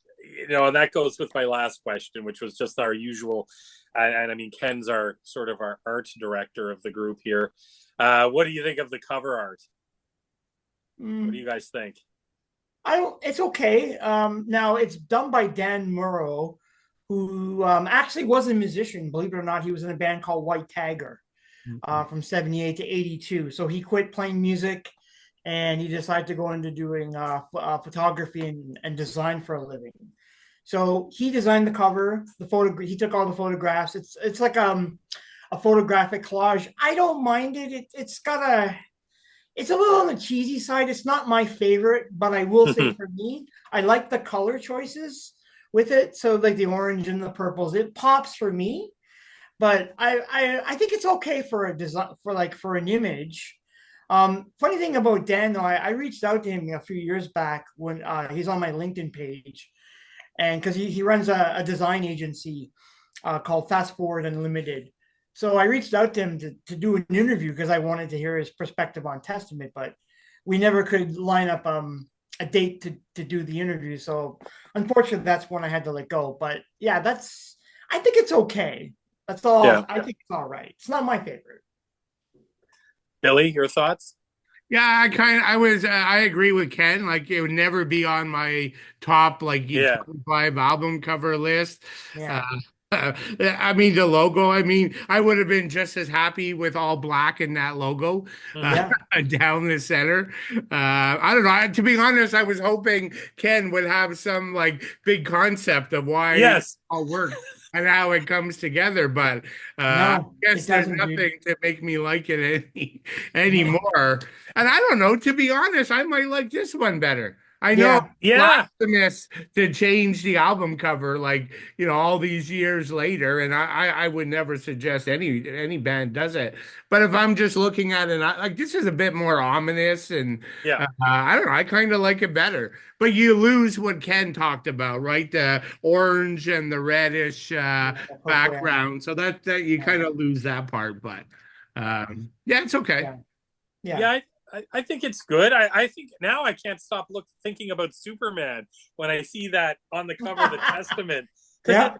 and that goes with my last question, which was just our usual. And I mean, Ken's our sort of our art director of the group here. What do you think of the cover art? What do you guys think? It's okay. Now it's done by Dan Murrow, who actually was a musician. Believe it or not, he was in a band called White Tiger from 78 to 82. So he quit playing music and he decided to go into doing photography and design for a living. So he designed the cover, he took all the photographs. It's like a photographic collage. I don't mind it. It's a little on the cheesy side. It's not my favorite, but I will say for me, I like the color choices with it. So like the orange and the purples, it pops for me. But I think it's okay for a design for an image. Funny thing about Dan though, I reached out to him a few years back when he's on my LinkedIn page, and because he runs a design agency called Fast Forward Unlimited. So I reached out to him to do an interview because I wanted to hear his perspective on Testament, but we never could line up a date to do the interview. So unfortunately, that's when I had to let go. But yeah, I think it's okay. That's all. Yeah. I think it's all right. It's not my favorite. Billy, your thoughts? Yeah, I agree with Ken. Like it would never be on my top 25 album cover list. Yeah. I mean, the logo, I would have been just as happy with all black in that logo down the center. I don't know. To be honest, I was hoping Ken would have some big concept of why it all works and how it comes together. But I guess there's nothing to make me like it anymore. And I don't know. To be honest, I might like this one better. I know blasphemous to change the album cover all these years later, and I would never suggest any band does it. But if I'm just looking at it, this is a bit more ominous, and I don't know, I kind of like it better. But you lose what Ken talked about, right? The orange and the reddish background, so that you kind of lose that part. But it's okay. Yeah. I think it's good. I think now I can't stop thinking about Superman when I see that on the cover of the Testament. Because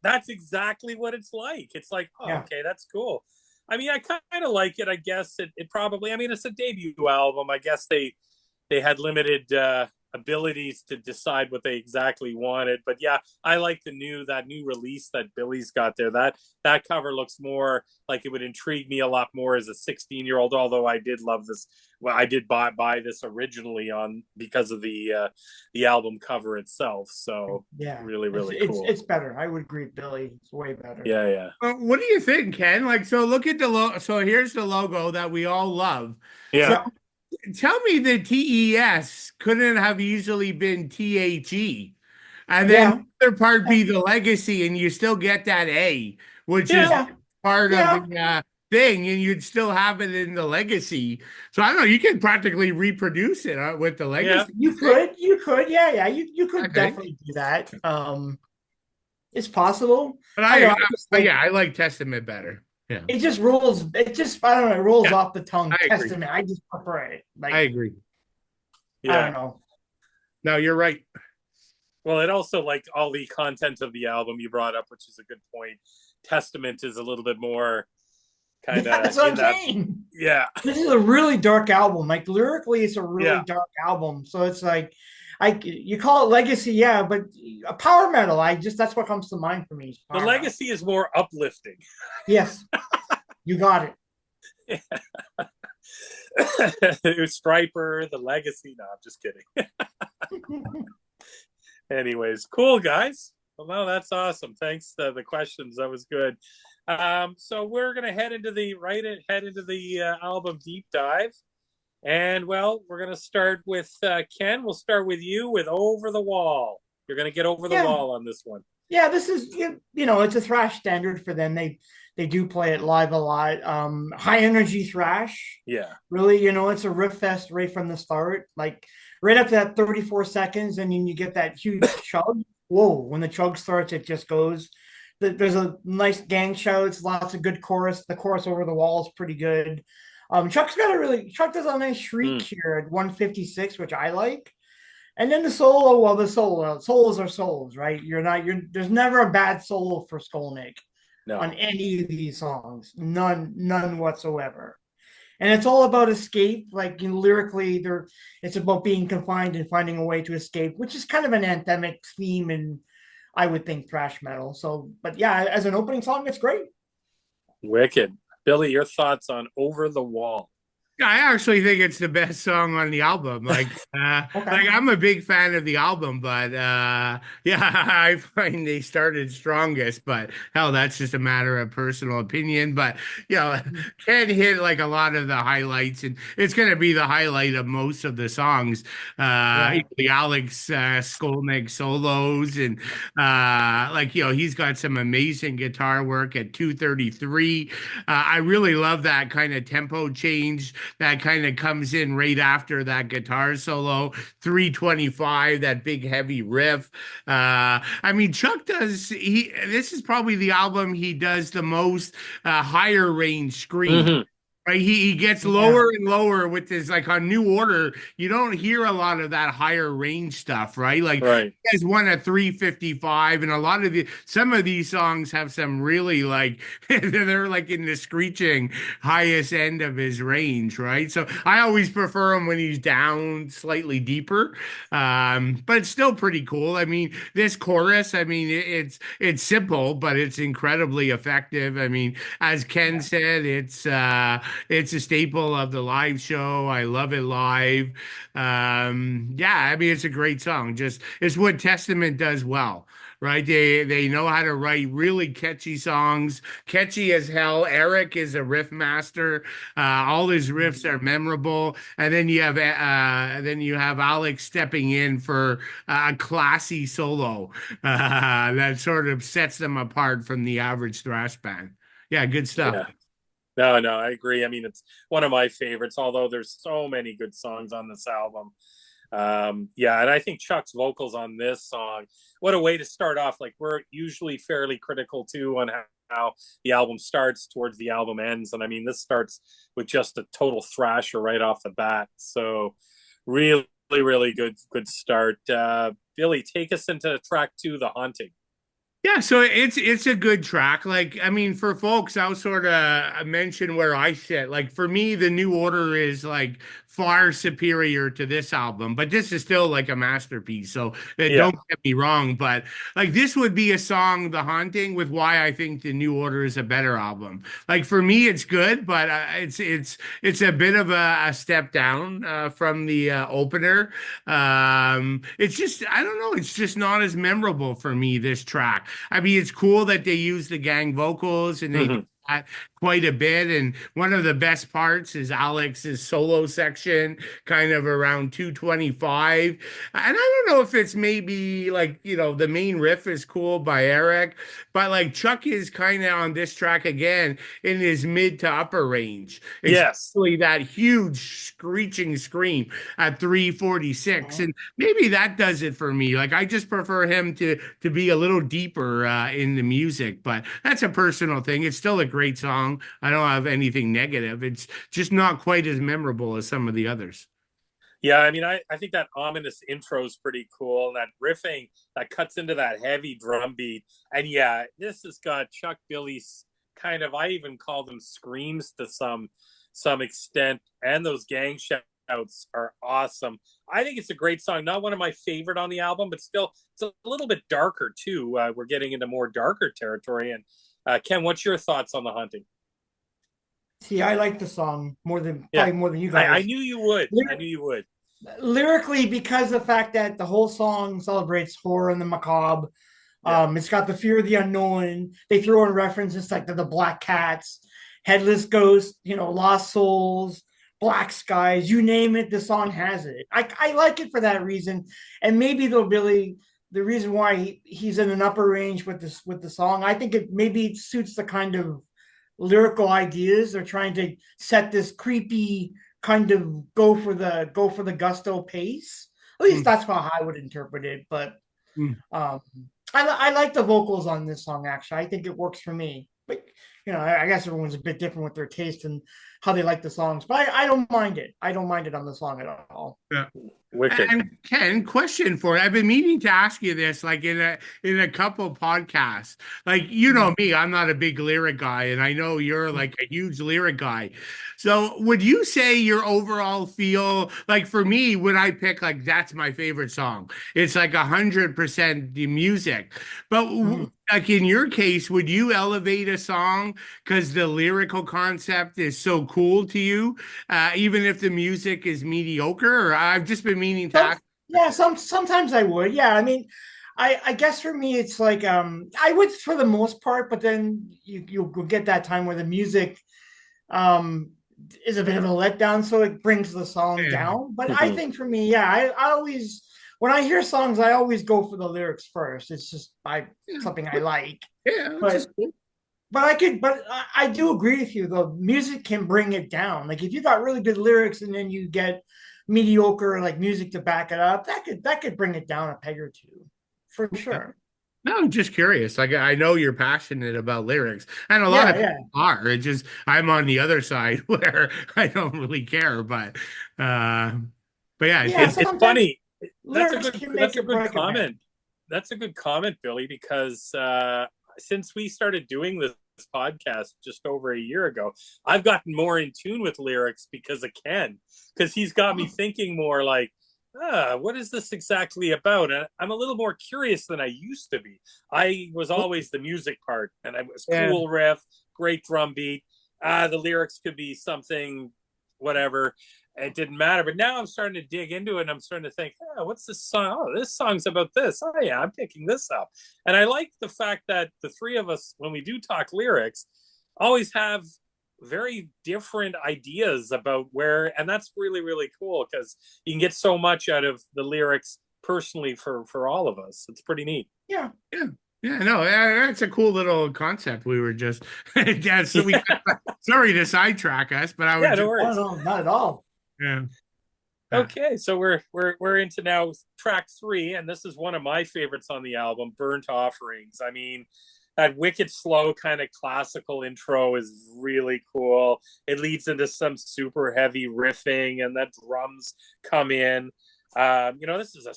that's exactly what it's like. It's like, okay, that's cool. I mean, I kind of like it. I guess it probably, it's a debut album. I guess they had limited abilities to decide what they exactly wanted. But yeah, I like that new release that Billy's got there. That cover looks more like it would intrigue me a lot more as a 16-year-old. Although I did love this. Well, I did buy this originally because of the album cover itself. So Yeah, really, really cool. It's better. I would agree, Billy. It's way better. Yeah. What do you think, Ken? Like, so look at the logo. So here's the logo that we all love. Yeah. So tell me the TES couldn't have easily been THE. And then the other part be the legacy, and you still get that A, which is part of the thing, and you'd still have it in the legacy. So I don't know, you can practically reproduce it with the legacy. You could, you could definitely do that. It's possible. But I like Testament better. Yeah. It just rolls. It just, I don't know. It rolls off the tongue. Testament. I just prefer it. Like, I agree. I don't know. No, you're right. Well, it also, like, all the content of the album you brought up, which is a good point. Testament is a little bit more kind of. That's what I'm saying. Yeah. This is a really dark album. Like, lyrically, it's a really dark album. So it's like, you call it legacy, but a power metal. That's what comes to mind for me. The legacy is more uplifting. Yes, you got it. Striper, the legacy. No, I'm just kidding. Anyways, cool guys. Well, no, that's awesome. Thanks for the questions. That was good. So we're gonna head into the album deep dive. And, well, we're going to start with Ken. We'll start with you with Over the Wall. You're going to get over the wall on this one. Yeah, this is, it's a thrash standard for them. They do play it live a lot. High energy thrash. Yeah. Really, it's a riff fest right from the start. Like, right up to that 34 seconds, and then you get that huge chug. Whoa, when the chug starts, it just goes. There's a nice gang shouts, lots of good chorus. The chorus Over the Wall is pretty good. Chuck does a nice shriek here at 156, which I like. And then the solo, solos are solos, right? There's never a bad solo for Skolnick on any of these songs. None whatsoever. And it's all about escape. Like, lyrically, it's about being confined and finding a way to escape, which is kind of an anthemic theme in, I would think, thrash metal. So, but yeah, as an opening song, it's great. Wicked. Billy, your thoughts on Over the Wall? I actually think it's the best song on the album. Like, I'm a big fan of the album, but I find they started strongest. But hell, that's just a matter of personal opinion. But Ken hit like a lot of the highlights, and it's going to be the highlight of most of the songs. The Alex Skolnick solos, and he's got some amazing guitar work at 2:33. I really love that kind of tempo change that kind of comes in right after that guitar solo. 3:25, that big heavy riff. Chuck does, this is probably the album he does the most higher range scream. Mm-hmm. Right, he gets lower and lower with this, like on New Order. You don't hear a lot of that higher range stuff, right? Like, he has one at 3:55, and some of these songs have some really they're like in the screeching highest end of his range, right? So I always prefer him when he's down slightly deeper, but it's still pretty cool. I mean, this chorus, it's simple, but it's incredibly effective. I mean, as Ken said, it's a staple of the live show. I love it live. It's a great song. Just, it's what Testament does well, right? They know how to write really catchy songs, catchy as hell. Eric is a riff master. All his riffs are memorable. And then you have Alex stepping in for a classy solo that sort of sets them apart from the average thrash band. Yeah, good stuff. Yeah. No, I agree. It's one of my favorites, although there's so many good songs on this album. And I think Chuck's vocals on this song, what a way to start off. Like, we're usually fairly critical too on how the album starts towards the album ends. And this starts with just a total thrasher right off the bat. So really, really good start. Billy, take us into track 2, The Haunting. Yeah, so it's a good track. Like, I mean, for folks, I'll sort of mention where I sit. Like, for me, the New Order is like far superior to this album, but this is still like a masterpiece. So Yeah. don't get me wrong, but like this would be a song, "The Haunting," with why I think the New Order is a better album. Like for me, it's good, but it's a bit of a step down from the opener. It's just I don't know. It's just not as memorable for me, this track. I mean, it's cool that they use the gang vocals and they do Hmm. that quite a bit. And one of the best parts is Alex's solo section, kind of around 225. And I don't know if it's maybe like, the main riff is cool by Eric, but like Chuck is kind of on this track again in his mid to upper range, Yes. especially that huge screeching scream at 346. And maybe that does it for me. Like I just prefer him to be a little deeper in the music, but that's a personal thing. It's still a great song. I don't have anything negative. It's just not quite as memorable as some of the others. Yeah, I mean, I think that ominous intro is pretty cool, and that riffing that cuts into that heavy drum beat. And yeah, this has got Chuck Billy's kind of, I even call them screams to some extent, and those gang shouts are awesome. I think it's a great song. Not one of my favorite on the album, but still, it's a little bit darker too. We're getting into more darker territory. And Ken, what's your thoughts on The Hunting? See, I like the song more than Yeah, probably more than you I guys. knew you would. I knew you would. Lyrically, because of the fact that the whole song celebrates horror and the macabre. Yeah. It's got the fear of the unknown. They throw in references like the black cats, headless ghosts, lost souls, black skies, you name it. The song has it. I like it for that reason, and maybe the reason why he's in an upper range with the song. I think it suits the kind of lyrical ideas they're trying to set, this creepy kind of go for the gusto pace. At least Mm, that's how I would interpret it. But mm. um, I like the vocals on this song. Actually, I think it works for me. But I guess everyone's a bit different with their taste and how they like the songs. But I don't mind it. I don't mind it on the song at all. Yeah. Wicked. And Ken, question for you. I've been meaning to ask you this, like in a couple podcasts. Like you know me, I'm not a big lyric guy, and I know you're like a huge lyric guy. So would you say your overall feel like for me when I pick like that's my favorite song? It's like 100% the music. But Mhm. like in your case, would you elevate a song because the lyrical concept is so cool to you, even if the music is mediocre? Or I've just been meaning to Some, ask. yeah, sometimes I would. Yeah, I mean, I guess for me it's like I would for the most part, but then you'll get that time where the music um is a bit of a letdown, so it brings the song Yeah, down. But I Mhm. think for me, yeah, I always, when I hear songs, I always go for the lyrics first. It's just yeah, something I like. yeah, which But is cool. I do agree with you though. Music can bring it down. Like if you got really good lyrics and then you get mediocre like music to back it up, that could bring it down a peg or two, for Yeah. sure. No, I'm just curious. Like I know you're passionate about lyrics, and a lot of Yeah, people yeah, are. It just I'm on the other side where I don't really care. Uh, but yeah, yeah. It's So it's sometimes funny. lyrics can make That's a or good break a band. comment. That's a good comment, Billy, because since we started doing this podcast just over a year ago, I've gotten more in tune with lyrics because of Ken, because he's got me thinking more like, what is this exactly about? And I'm a little more curious than I used to be. I was always the music part, and I was yeah, cool riff, great drum beat. The lyrics could be something, whatever. It didn't matter. But now I'm starting to dig into it and I'm starting to think, what's this song? Oh, this song's about this. Oh, yeah, I'm picking this up. And I like the fact that the three of us, when we do talk lyrics, always have very different ideas about where, and that's really, really cool because you can get so much out of the lyrics personally for all of us. It's pretty neat. Yeah, yeah, yeah. No, that's a cool little concept. We were just yeah. So we sorry to sidetrack us, but I was Yeah, no just oh worries. no, not at all. yeah. Yeah. Okay, so we're into now track three, and this is one of my favorites on the album, "Burnt Offerings." I mean, that wicked slow kind of classical intro is really cool. It leads into some super heavy riffing, and the drums come in. This is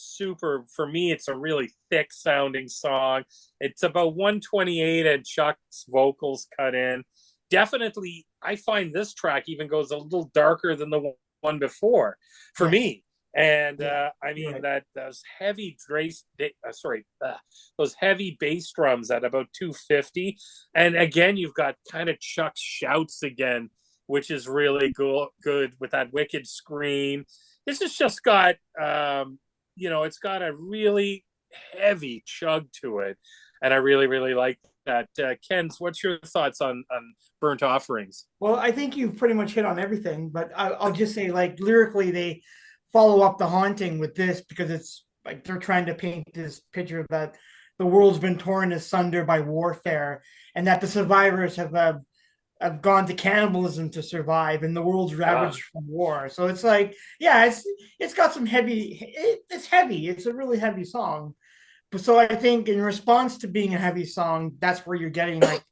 for me, it's a really thick sounding song. It's about 128 and Chuck's vocals cut in. Definitely, I find this track even goes a little darker than the one before for me. And that those heavy those heavy bass drums at about 250. And again, you've got kind of Chuck's shouts again, which is really good with that wicked scream. This has just got, it's got a really heavy chug to it. And I really, really like that. Ken's, what's your thoughts on Burnt Offerings? Well, I think you've pretty much hit on everything, but I'll just say, like, lyrically, they follow up The Haunting with this because it's like they're trying to paint this picture that the world's been torn asunder by warfare and that the survivors have gone to cannibalism to survive and the world's ravaged from war. So it's like, it's got some it's heavy. It's a really heavy song. So I think in response to being a heavy song, that's where you're getting like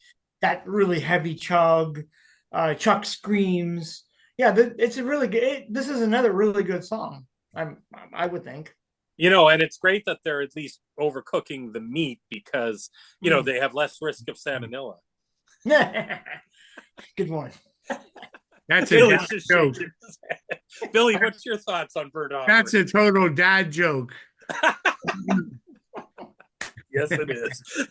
that really heavy chug, Chuck screams. Yeah, it's a really good. This is another really good song. I would think. And it's great that they're at least overcooking the meat because they have less risk of salmonella. Good one. That's a dad joke. Billy, what's your thoughts on Burnt Offerings? That's a total dad joke. Yes, it is.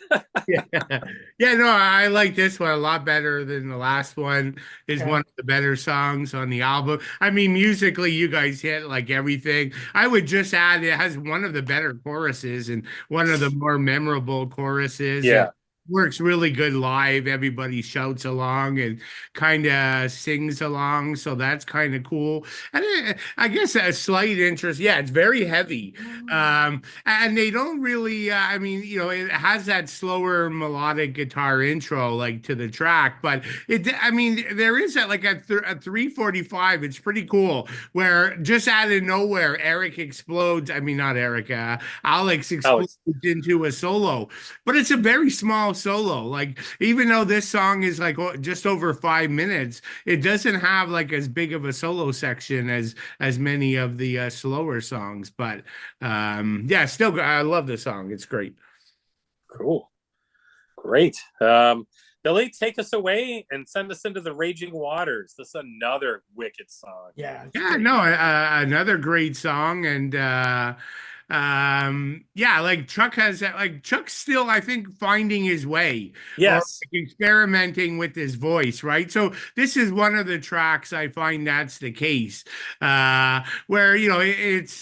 No, I like this one a lot better than the last one. Is one of the better songs on the album. I mean, musically, you guys hit like everything. I would just add it has one of the better choruses and one of the more memorable choruses. Yeah. Works really good live. Everybody shouts along and kind of sings along, so that's kind of cool. And I guess a slight interest. Yeah, it's very heavy, and they don't really. It has that slower melodic guitar intro like to the track, but there is that like at 3:45. It's pretty cool where just out of nowhere, Eric explodes. I mean, not Eric. Alex explodes into a solo, but it's a very small solo. Like, even though this song is like just over 5 minutes, it doesn't have like as big of a solo section as many of the slower songs. But still, I love this song. It's great. Cool. Great. Billy, take us away and send us into the raging waters. This is another wicked song. Another great song. And like Chuck's still, I think, finding his way. Yes. Or, like, experimenting with his voice, right? So this is one of the tracks I find that's the case. Where it's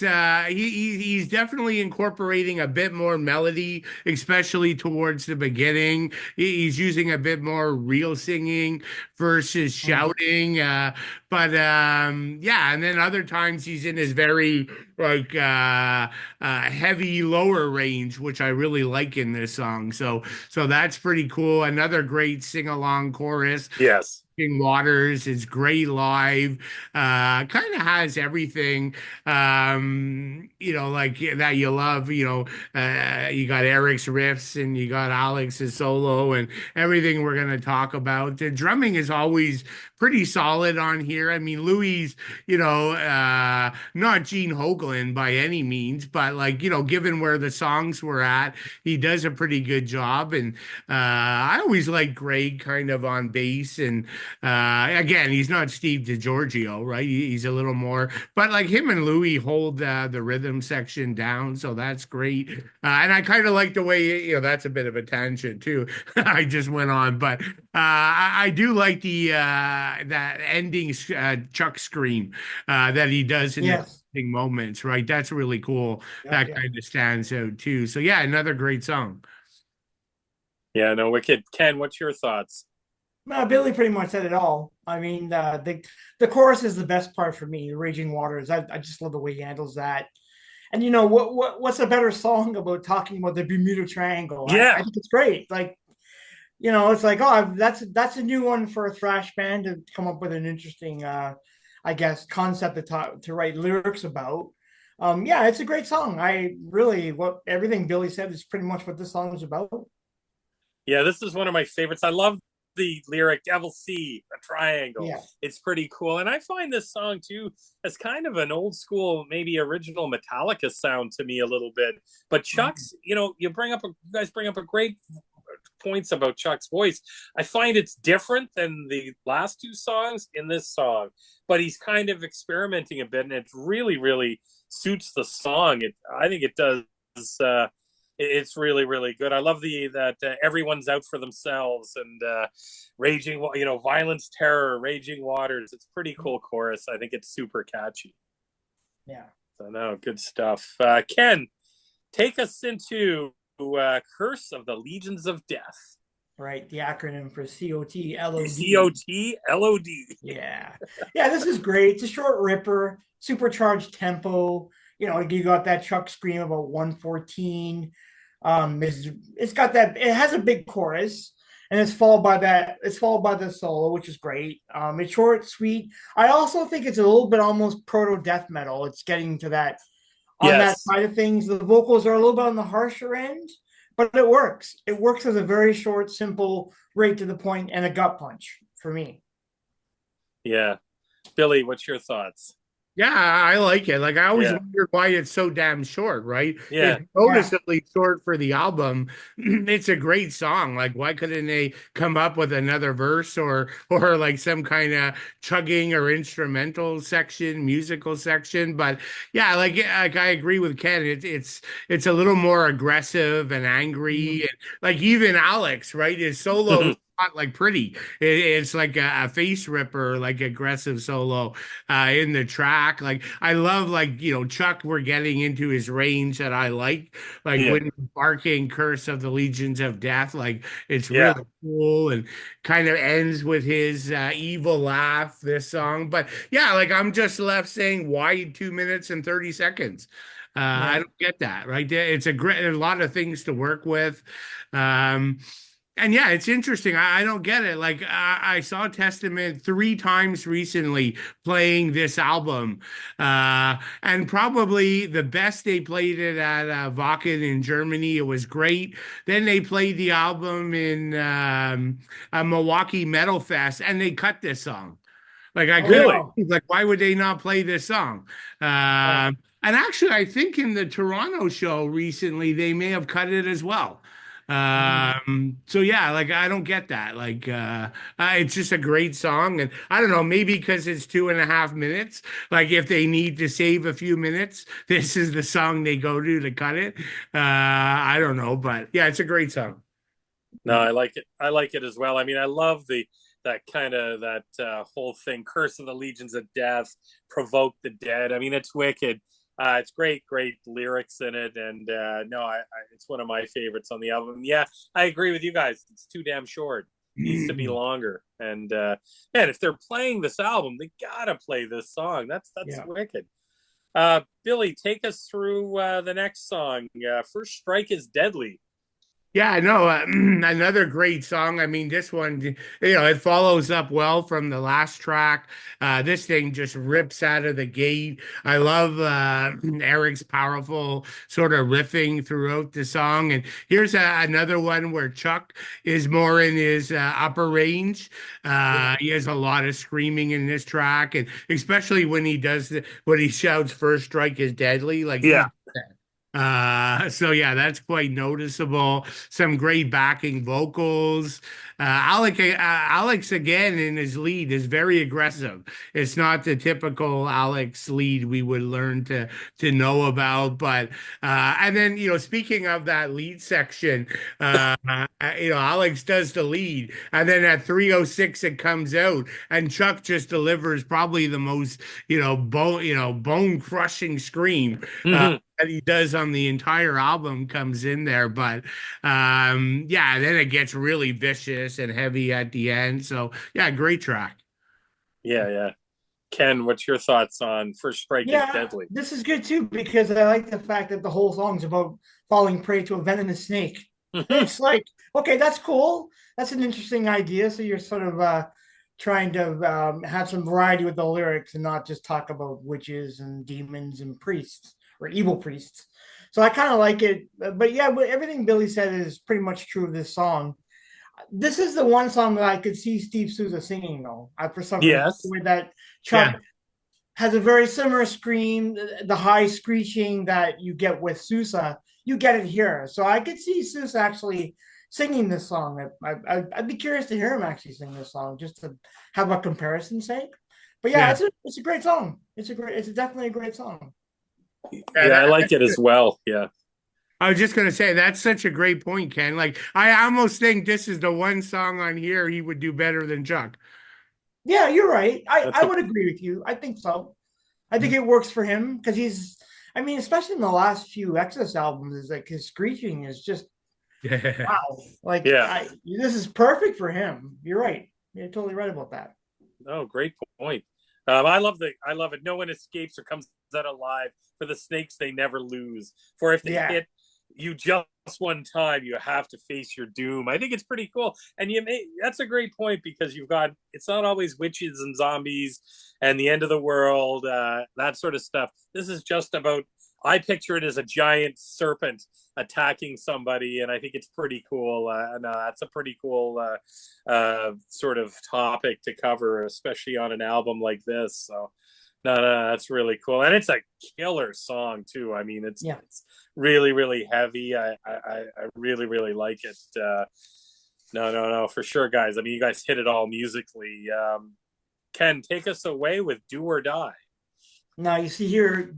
he's definitely incorporating a bit more melody, especially towards the beginning. He's using a bit more real singing versus shouting. And then other times he's in his very like heavy lower range, which I really like in this song. So that's pretty cool. Another great sing along chorus. Yes. Waters is great live. Kind of has everything like that you love. You got Eric's riffs and you got Alex's solo and everything we're gonna talk about. The drumming is always pretty solid on here. I mean, Louis, not Gene Hoglan by any means, but like, given where the songs were at, he does a pretty good job. And I always like Greg kind of on bass. And again, he's not Steve DiGiorgio, right? He's a little more, but like him and Louis hold the rhythm section down. So that's great. And I kind of like the way, that's a bit of a tangent too. I just went on, but I do like that ending Chuck scream that he does in the moments, right? That's really cool. That kind of stands out too. So another great song. Yeah, no, wicked. Ken, what's your thoughts? Billy pretty much said it all. I mean, the chorus is the best part for me. Raging Waters. I just love the way he handles that. And what's a better song about talking about the Bermuda Triangle? Yeah, I think it's great. Like, it's like, that's a new one for a thrash band to come up with an interesting, I guess, concept to write lyrics about. It's a great song. Everything Billy said is pretty much what this song is about. Yeah, this is one of my favorites. I love the lyric "Devil C, a triangle." Yeah. It's pretty cool, and I find this song too as kind of an old school, maybe original Metallica sound to me a little bit. But Chuck's, you guys bring up a great points about Chuck's voice. I find it's different than the last two songs in this song, but he's kind of experimenting a bit, and it really, really suits the song. I think it does. It's really, really good. I love that everyone's out for themselves and raging, violence, terror, raging waters. It's pretty cool chorus. I think it's super catchy. Yeah. So no, good stuff. Ken, take us into Curse of the Legions of Death. Right, the acronym for COTLOD. COTLOD. Yeah. Yeah, this is great. It's a short ripper, supercharged tempo. You got that Chuck scream about 114. It's got that, it has a big chorus, and it's followed by the solo, which is great. It's short, sweet. I also think it's a little bit almost proto death metal. It's getting to that that side of things. The vocals are a little bit on the harsher end, but it works. It works as a very short, simple, right to the point, and a gut punch for me. Yeah. Billy, what's your thoughts? Yeah, I like it. Like, I always wondered why it's so damn short, right? Yeah. It's noticeably short for the album. It's a great song. Like, why couldn't they come up with another verse or like some kind of chugging or instrumental section, musical section? But yeah, like I agree with Ken. It's a little more aggressive and angry. And like even Alex, right? His solo not like pretty. It's like a face ripper, like aggressive solo in the track. Like I love, like, Chuck, we're getting into his range that I like when barking Curse of the Legions of Death. Like it's really cool, and kind of ends with his evil laugh, this song. But yeah, like I'm just left saying, why 2 minutes and 30 seconds? I don't get that, right? It's a lot of things to work with. And yeah, it's interesting. I don't get it. Like I saw Testament 3 times recently playing this album, and probably the best they played it at Wacken in Germany. It was great. Then they played the album in a Milwaukee Metal Fest, and they cut this song. Like I couldn't. Like, why would they not play this song? And actually, I think in the Toronto show recently, they may have cut it as well. So yeah, like I don't get that. Like it's just a great song, and I don't know, maybe because it's 2.5 minutes. Like if they need to save a few minutes, this is the song they go to cut it. I don't know, but yeah, it's a great song. No, I like it. I like it as well. I mean, I love that whole thing. Curse of the Legions of Death, provoke the dead. I mean, it's wicked. It's great lyrics in it, and it's one of my favorites on the album. Yeah, I agree with you guys. It's too damn short. It needs to be longer. And if they're playing this album, they gotta play this song. That's wicked. Billy, take us through the next song. First Strike is Deadly. Yeah, no, another great song. I mean, this one, it follows up well from the last track. This thing just rips out of the gate. I love Eric's powerful sort of riffing throughout the song. And here's another one where Chuck is more in his upper range. He has a lot of screaming in this track, and especially when he does when he shouts "First Strike is Deadly," like so yeah, that's quite noticeable. Some great backing vocals. Alex again in his lead is very aggressive. It's not the typical Alex lead we would learn to know about. But and then speaking of that lead section, Alex does the lead, and then at 3:06 it comes out, and Chuck just delivers probably the most bone crushing scream. That he does on the entire album comes in there. But then it gets really vicious and heavy at the end. So yeah, great track. Yeah. Ken, what's your thoughts on First Strike is Deadly? This is good too, because I like the fact that the whole song's about falling prey to a venomous snake. It's like, okay, that's cool. That's an interesting idea. So you're sort of trying to have some variety with the lyrics and not just talk about witches and demons and priests or evil priests. So I kind of like it. But yeah, everything Billy said is pretty much true of this song. This is the one song that I could see Steve Souza singing though. For some reason, the Yes. way that Yeah. Chuck has a very similar scream, the high screeching that you get with Sousa, you get it here. So I could see Sousa actually singing this song. I'd be curious to hear him actually sing this song just to have a comparison sake. But yeah, Yeah. it's a great song. It's definitely a great song. Yeah, I like it as well. Yeah. I was just gonna say that's such a great point, Ken. Like I almost think this is the one song on here he would do better than Chuck. Yeah, you're right. That's I a would agree with you. I think so. I think it works for him because I mean, especially in the last few Exodus albums, is like his screeching is just Yeah. wow. Like yeah. this is perfect for him. You're right. You're totally right about that. Oh, great point. I love it. No one escapes or comes out alive. For the snakes, they never lose. For if they hit you just one time, you have to face your doom. I think it's pretty cool. And that's a great point because it's not always witches and zombies and the end of the world, that sort of stuff. This is just about, I picture it as a giant serpent attacking somebody, and I think it's pretty cool. That's a pretty cool sort of topic to cover, especially on an album like this. So, no, that's really cool, and it's a killer song too. I mean, it's really, really heavy. I really, really like it. No, for sure, guys. I mean, you guys hit it all musically. Ken, take us away with "Do or Die." Now you see here,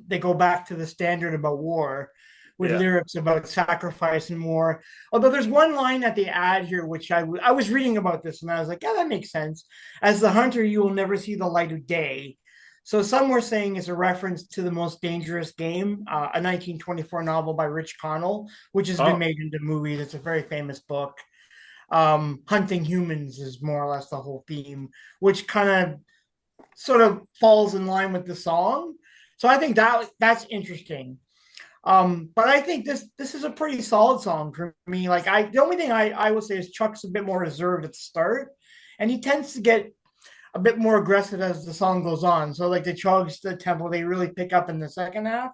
they go back to the standard about war, with lyrics about sacrifice and war. Although there's one line at the ad here, which I was reading about this, and I was like, yeah, that makes sense. As the hunter, you will never see the light of day. So some were saying it's a reference to The Most Dangerous Game, a 1924 novel by Rich Connell, which has been made into movies. It's a very famous book. Hunting humans is more or less the whole theme, which kind of sort of falls in line with the song. So I think that's interesting. But I think this is a pretty solid song for me. Like the only thing I will say is Chuck's a bit more reserved at the start, and he tends to get a bit more aggressive as the song goes on. So like the chugs, the tempo, they really pick up in the second half.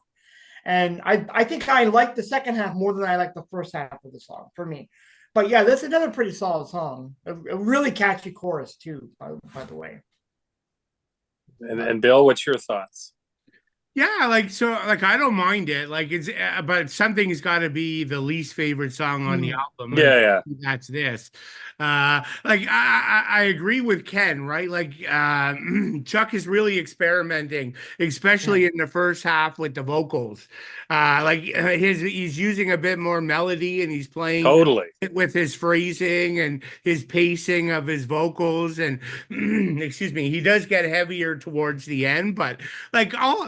And I think I like the second half more than I like the first half of the song for me. But yeah, that's another pretty solid song. A really catchy chorus too, by the way. And Bill, what's your thoughts? Yeah, I don't mind it. Like it's but something's got to be the least favorite song on the album. Yeah. That's this. I agree with Ken, right? Like Chuck is really experimenting, especially in the first half with the vocals. He's using a bit more melody and he's playing totally with his phrasing and his pacing of his vocals and excuse me, he does get heavier towards the end, but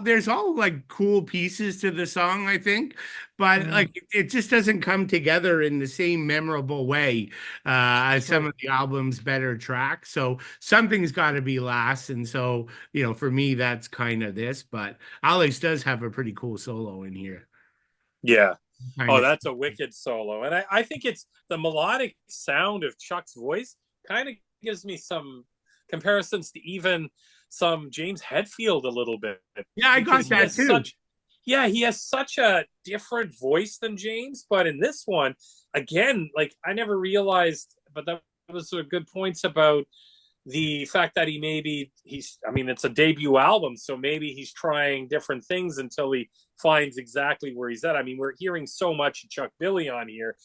there's all like cool pieces to the song, I think, but like it just doesn't come together in the same memorable way as some of the album's better tracks. So something's got to be last, and so for me that's kind of this. But Alex does have a pretty cool solo in here. Yeah. That's a wicked solo, and I think it's the melodic sound of Chuck's voice kind of gives me some comparisons to even some James Hetfield a little bit. Yeah, I got that too. He has such a different voice than James, but in this one, again, like I never realized, but that was sort of good points about the fact that it's a debut album, so maybe he's trying different things until he finds exactly where he's at. I mean, we're hearing so much Chuck Billy on here,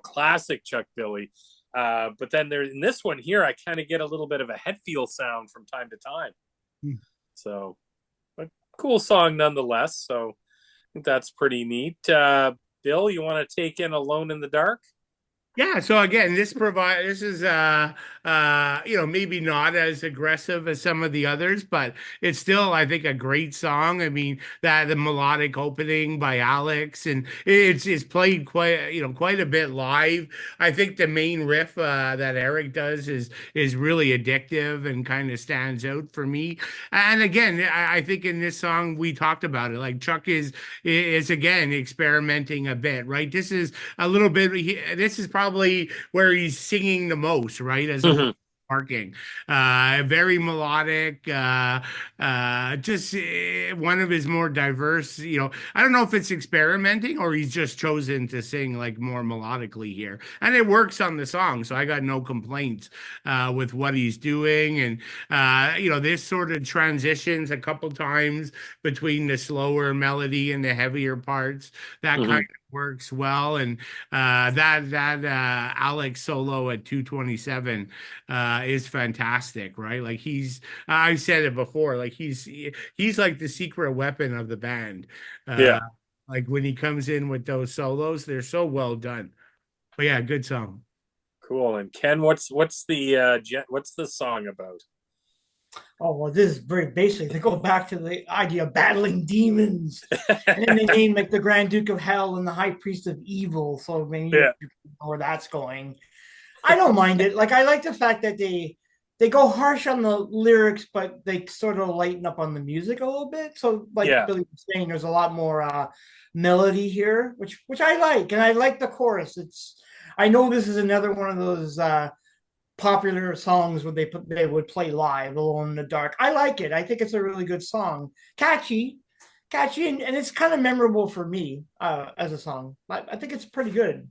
classic Chuck Billy. But then in this one here, I kind of get a little bit of a Hetfield sound from time to time. So, a cool song nonetheless. So, I think that's pretty neat. Bill, you want to take in Alone in the Dark? Yeah, so again, this is maybe not as aggressive as some of the others, but it's still, I think, a great song. I mean, the melodic opening by Alex, and it's played quite a bit live. I think the main riff that Eric does is really addictive and kind of stands out for me. And again, I think in this song we talked about it. Like Chuck is again experimenting a bit, right? This is a little bit. This is probably where he's singing the most, right? As a parking. Very melodic, just one of his more diverse, I don't know if it's experimenting or he's just chosen to sing like more melodically here. And it works on the song, so I got no complaints with what he's doing. And this sort of transitions a couple times between the slower melody and the heavier parts. That kind of works well. And that Alex solo at 227 is fantastic, right? Like I've said it before, like he's like the secret weapon of the band. Yeah. Like when he comes in with those solos, they're so well done. But yeah, good song. Cool. And Ken, what's the song about? Oh, well, this is very basic. They go back to the idea of battling demons. And then they name like the Grand Duke of Hell and the High Priest of Evil. So maybe you know where that's going. I don't mind it. Like, I like the fact that they go harsh on the lyrics, but they sort of lighten up on the music a little bit. So, like Billy was saying, there's a lot more melody here, which I like. And I like the chorus. I know this is another one of those popular songs where they would play live, Alone in the Dark. I like it. I think it's a really good song. Catchy, and it's kind of memorable for me as a song. I think it's pretty good.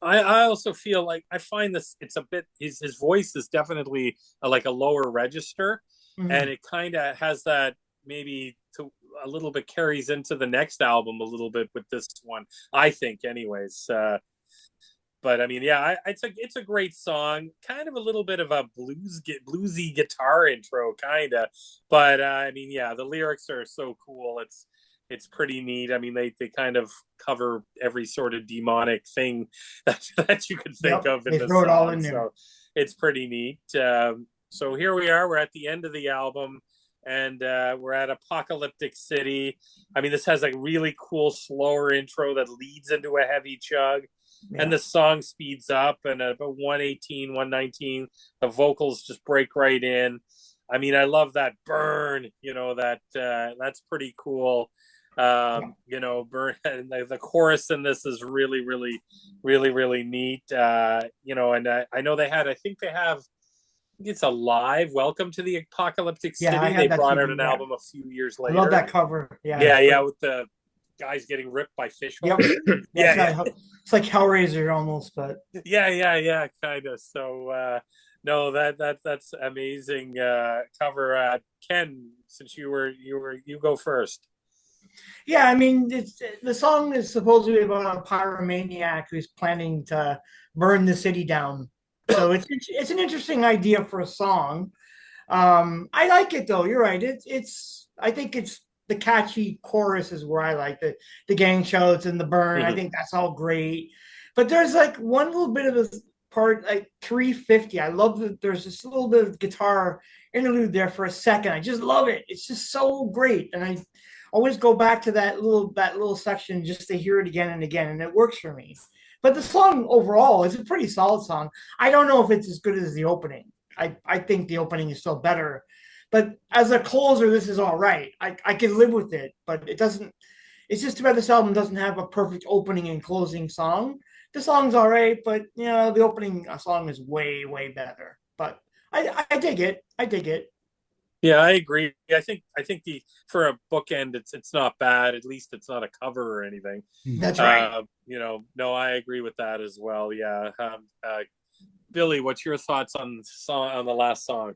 I also feel like I find this, it's a bit, his voice is definitely like a lower register, and it kind of has that maybe a little bit carries into the next album a little bit with this one, I think anyways. But I mean, yeah, it's a great song. Kind of a little bit of a bluesy guitar intro, kind of. But I mean, yeah, the lyrics are so cool. It's pretty neat. I mean, they kind of cover every sort of demonic thing that you could think of in the song. It all in there. So it's pretty neat. So here we are. We're at the end of the album, and we're at Apocalyptic City. I mean, this has a really cool slower intro that leads into a heavy chug. Yeah. And the song speeds up, and at 118, 119, the vocals just break right in. I mean, I love that burn, that's pretty cool. Burn, and the chorus in this is really, really, really, really neat. And I know I think they have, it's a live Welcome to the Apocalyptic City. They brought out an album a few years later. I love that cover. Yeah, with the guys getting ripped by fish hooks. Yep. It's like Hellraiser almost, but yeah, kind of. So no, that's amazing cover. Ken, since you go first. Yeah, I mean, the song is supposedly about a pyromaniac who's planning to burn the city down. So it's an interesting idea for a song. I like it though. You're right. I think it's the catchy chorus is where I like the gang shouts and the burn. I think that's all great. But there's like one little bit of a part, like 350. I love that there's this little bit of guitar interlude there for a second. I just love it. It's just so great. And I always go back to that little section just to hear it again and again. And it works for me. But the song overall is a pretty solid song. I don't know if it's as good as the opening. I think the opening is still better. But as a closer, this is all right. I can live with it, but it doesn't. It's just about this album doesn't have a perfect opening and closing song. The song's all right, but the opening song is way, way better. But I dig it. I dig it. Yeah, I agree. I think for a bookend, it's not bad. At least it's not a cover or anything. That's right. No, I agree with that as well. Yeah. Billy, what's your thoughts on the last song?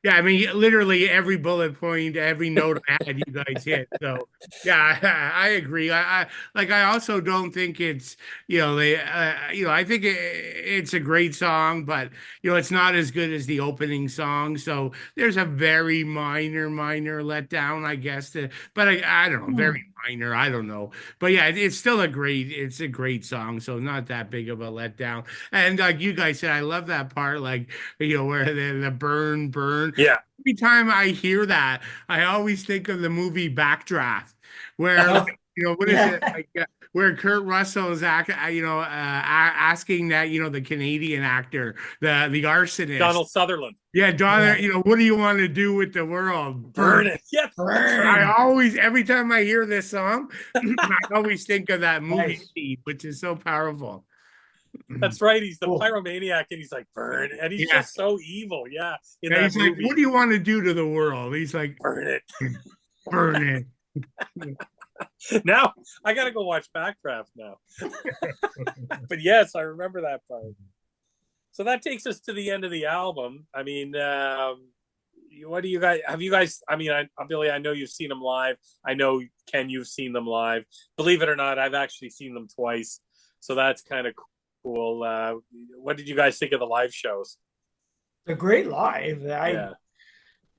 Yeah, I mean, literally every bullet point, every note I had, you guys hit. So, yeah, I agree. I also don't think it's, I think it's a great song, but it's not as good as the opening song. So there's a very minor letdown, I guess. But I don't know, very minor. I don't know, but yeah, it's a great song. So not that big of a letdown. And like you guys said, I love that part, like where the burn. Yeah. Every time I hear that, I always think of the movie Backdraft, where what is it like? Where Kurt Russell is asking that the Canadian actor, the arsonist, Donald Sutherland. Yeah, Donald. What do you want to do with the world? Burn it. Yeah, burn. Every time I hear this song, I always think of that movie scene, which is so powerful. That's right. He's the Cool. pyromaniac, and he's like, burn. And he's Yeah. just so evil. Yeah. In And that he's like, movie. what do you want to do to the world? He's like, Burn it. burn it. Now I got to go watch Backdraft now. But yes, I remember that part. So that takes us to the end of the album. I mean, what do you guys have? You guys, I mean, Billy, I know you've seen them live. I know, Ken, you've seen them live. Believe it or not, I've actually seen them twice. So that's kind of cool. What did you guys think of the live shows? They're great live. Yeah.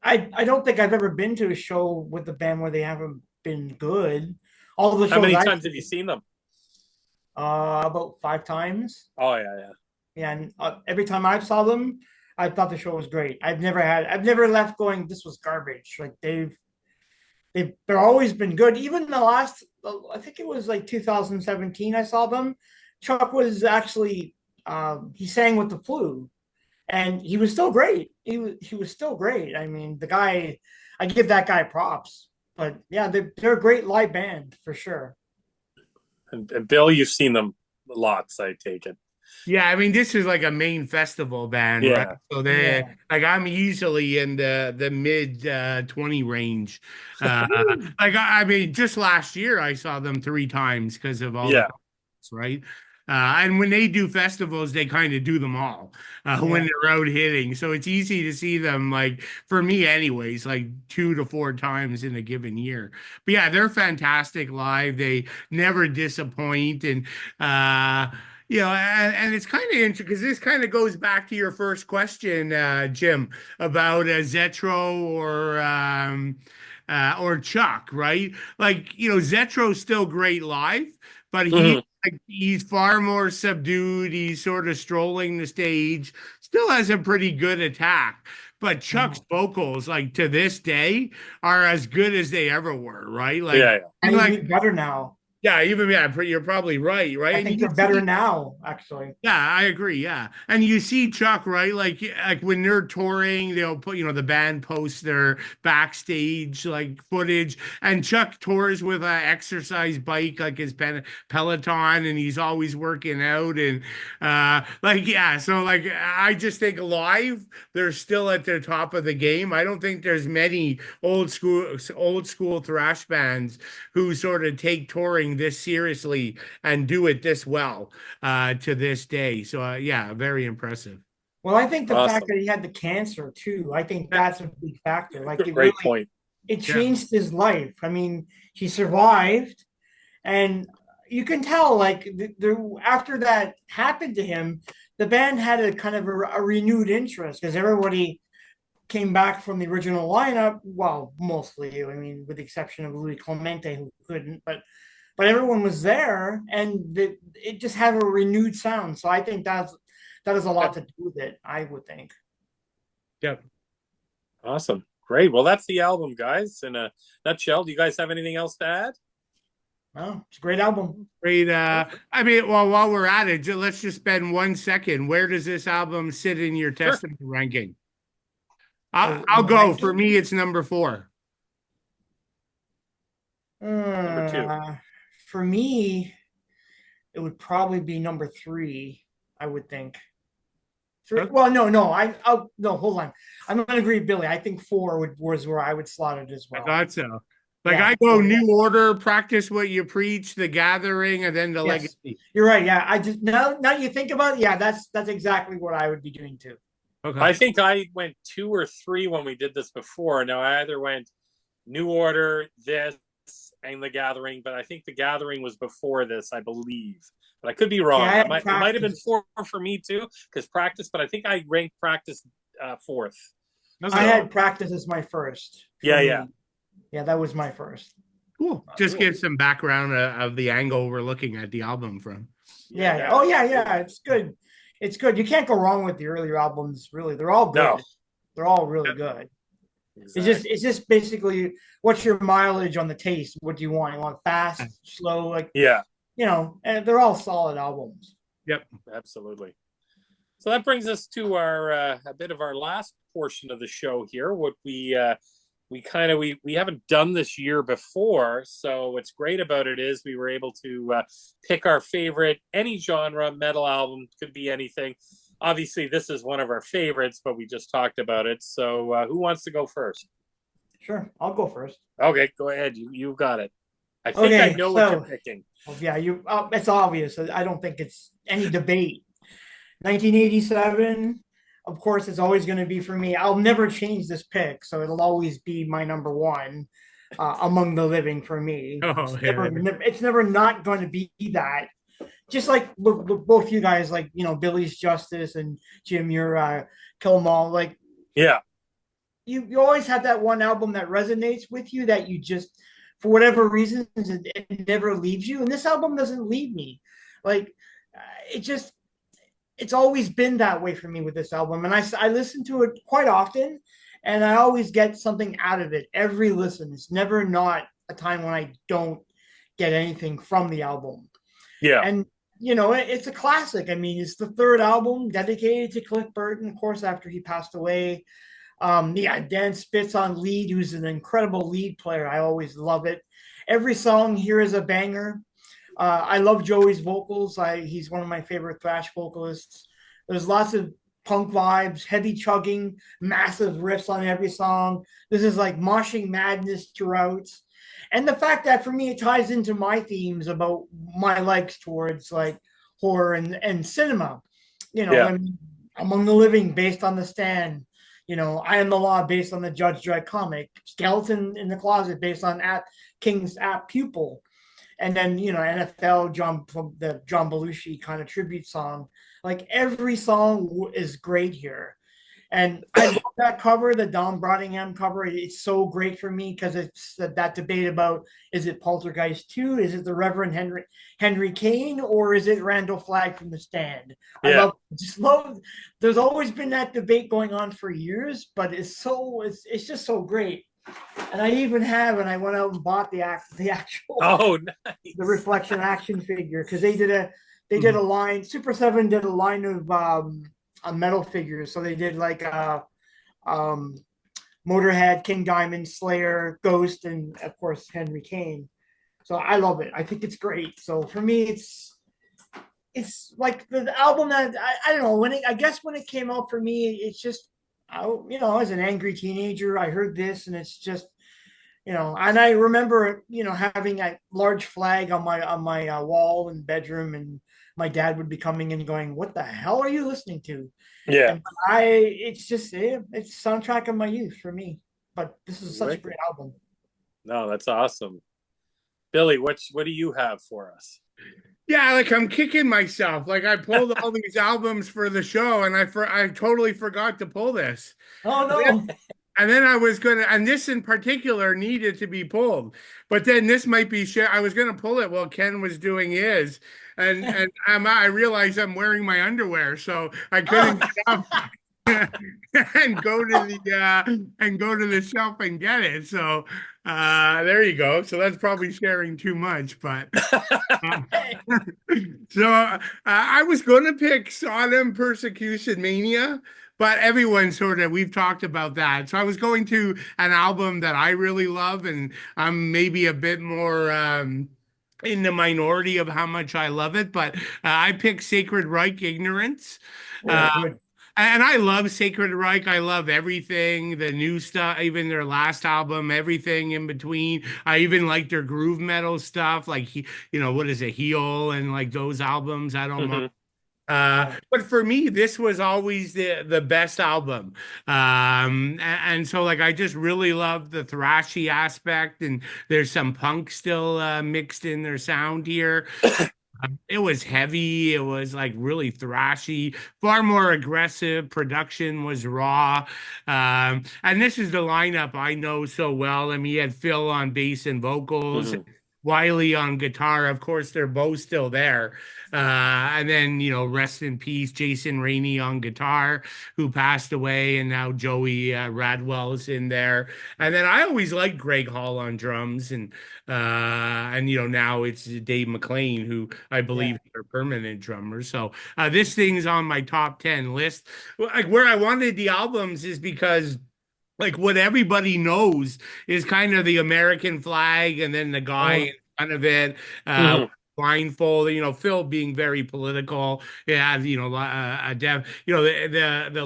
I don't think I've ever been to a show with the band where they haven't been good. All of the shows. How many times have you seen them? About 5 times. Oh yeah. Yeah, and every time I saw them, I thought the show was great. I've never left going, this was garbage. Like they're always been good. Even the last, I think it was like 2017, I saw them. Chuck was actually, he sang with the Flu, and he was still great. He was still great. I mean, the guy, I give that guy props. But yeah, they're a great live band for sure. And Bill, you've seen them lots, I take it. Yeah, I mean, this is like a main festival band, Yeah. right? So they like I'm easily in the mid 20 range. Like I mean, just last year I saw them 3 times because of all the concerts, right? And when they do festivals, they kind of do them all when they're out hitting. So it's easy to see them, like for me, anyways, like 2 to 4 times in a given year. But yeah, they're fantastic live. They never disappoint, and you know, and it's kind of interesting because this kind of goes back to your first question, Jim, about Zetro or Chuck, right? Like, you know, Zetro's still great live, but he's far more subdued. He's sort of strolling the stage, still has a pretty good attack. But Chuck's vocals, like to this day, are as good as they ever were, right? Like, and like better now. Yeah, you're probably right? I think they're better now, actually. Yeah, I agree. Yeah, and you see Chuck, right? Like when they're touring, they'll put, you know, the band posts their backstage like footage, and Chuck tours with an exercise bike, like his Peloton, and he's always working out, and like yeah. So like I just think live, they're still at the top of the game. I don't think there's many old school thrash bands who sort of take touring this seriously and do it this well to this day. So yeah, very impressive. Well, I think the fact that he had the cancer too, I think that's a big factor. Like it great point. It changed his life. I mean, he survived, and you can tell like after that happened to him, the band had a kind of a renewed interest because everybody came back from the original lineup. Well, mostly, I mean, with the exception of Louis Clemente, who couldn't, but everyone was there, and it just had a renewed sound. So I think that has a lot to do with it, I would think. Yep. Awesome. Great. Well, that's the album, guys. In a nutshell, do you guys have anything else to add? No, it's a great album. Great. I mean, well, while we're at it, let's just spend 1 second. Where does this album sit in your Testament ranking? I'll go. For me, it's number 4. Number 2. For me, it would probably be number 3, I would think. 3. Well, no, hold on. I'm going to agree, Billy. I think 4 was where I would slot it as well. I thought so. Like I go New Order, Practice What You Preach, The Gathering, and then The Legacy. You're right. Yeah, I just now you think about it. Yeah, that's exactly what I would be doing too. Okay. I think I went 2 or 3 when we did this before. Now I either went New Order, this, and The Gathering, but I think The Gathering was before this, I believe. But I could be wrong. It might have been 4 for me too, because Practice, but I think I ranked Practice 4th. I had Practice as my first. Yeah. Yeah, that was my first. Cool. Just give some background of the angle we're looking at the album from. Yeah. Oh, yeah. It's good. It's good. You can't go wrong with the earlier albums, really. They're all good. No. They're all really good. Exactly. It's just basically what's your mileage on the taste? What do you want? You want fast, slow, like you know, and they're all solid albums. Yep. Absolutely. So that brings us to our a bit of our last portion of the show here, what we we haven't done this year before. So what's great about it is we were able to pick our favorite any genre metal album, could be anything. Obviously, this is one of our favorites, but we just talked about it. So who wants to go first? Sure, I'll go first. Okay, go ahead. You got it. I think I know what you're picking. Yeah, it's obvious. I don't think it's any debate. 1987, of course, it's always going to be for me. I'll never change this pick, so it'll always be my number one among the living for me. Oh, it's never not going to be that. Just like both you guys, like, Billy's Justice and Jim, your Kill 'Em All, like, yeah, you always have that one album that resonates with you that you just, for whatever reasons, it never leaves you. And this album doesn't leave me. Like, it's always been that way for me with this album. And I listen to it quite often, and I always get something out of it every listen. It's never not a time when I don't get anything from the album. Yeah. And, it's a classic. I mean, it's the third album dedicated to Cliff Burton, of course, after he passed away. Dan Spitz on lead, who's an incredible lead player. I always love it. Every song here is a banger. I love Joey's vocals. He's one of my favorite thrash vocalists. There's lots of punk vibes, heavy chugging, massive riffs on every song. This is like moshing madness throughout. And the fact that for me, it ties into my themes about my likes towards like horror and cinema. Among the Living, based on The Stand. I Am the Law, based on the Judge Dredd comic. Skeleton in the Closet, based on King's Pupil. And then, NFL, the John Belushi kind of tribute song. Like, every song is great here. And I love that cover, the Don Brottingham cover. It's so great for me because it's that debate about, is it Poltergeist 2? Is it the Reverend Henry Kane? Or is it Randall Flagg from The Stand? Yeah. There's always been that debate going on for years, but it's just so great. And I went out and bought the actual nice. the Reflection action figure, because they did a line. Super 7 did a line of metal figures. So they did like Motorhead, King Diamond, Slayer, Ghost, and of course Henry Kane. So I love it. I think it's great. So for me, it's like the album that I don't know when it came out for me, it's just, as an angry teenager, I heard this, and it's just, and I remember, having a large flag on my wall in the bedroom, and my dad would be coming in going, "What the hell are you listening to?" Yeah. And it's soundtrack of my youth for me. But this is such a great album. No, that's awesome. Billy, what do you have for us? Yeah, like, I'm kicking myself. Like, I pulled all these albums for the show, and I totally forgot to pull this. Oh, no. And then I was and this in particular needed to be pulled. But then this might be I was going to pull it while Ken was doing his. And I realized I'm wearing my underwear, so I couldn't get up and go to the shelf and get it. So there you go. So that's probably sharing too much, but I was going to pick Sodom Persecution Mania, but everyone we've talked about that. So I was going to an album that I really love, and I'm maybe a bit more in the minority of how much I love it, but I picked Sacred Reich Ignorance. And I love Sacred Reich. I love everything, the new stuff, even their last album, everything in between. I even like their groove metal stuff, like, what is it, Heel, and like those albums. I don't know. But for me, this was always the best album. And so, like, I just really love the thrashy aspect, and there's some punk still mixed in their sound here. It was heavy. It was like really thrashy, far more aggressive. Production was raw. And this is the lineup I know so well. I mean, you had Phil on bass and vocals, Wiley on guitar. Of course, they're both still there. And then, rest in peace, Jason Rainey on guitar, who passed away, and now Joey Radwell's in there. And then I always liked Greg Hall on drums, and now it's Dave McLean, who I believe is their permanent drummer. So this thing's on my top 10 list. Like, where I wanted the albums is because like what everybody knows is kind of the American flag, and then the guy Oh, in front of it, Mhm. blindfolded. Phil being very political. Yeah, the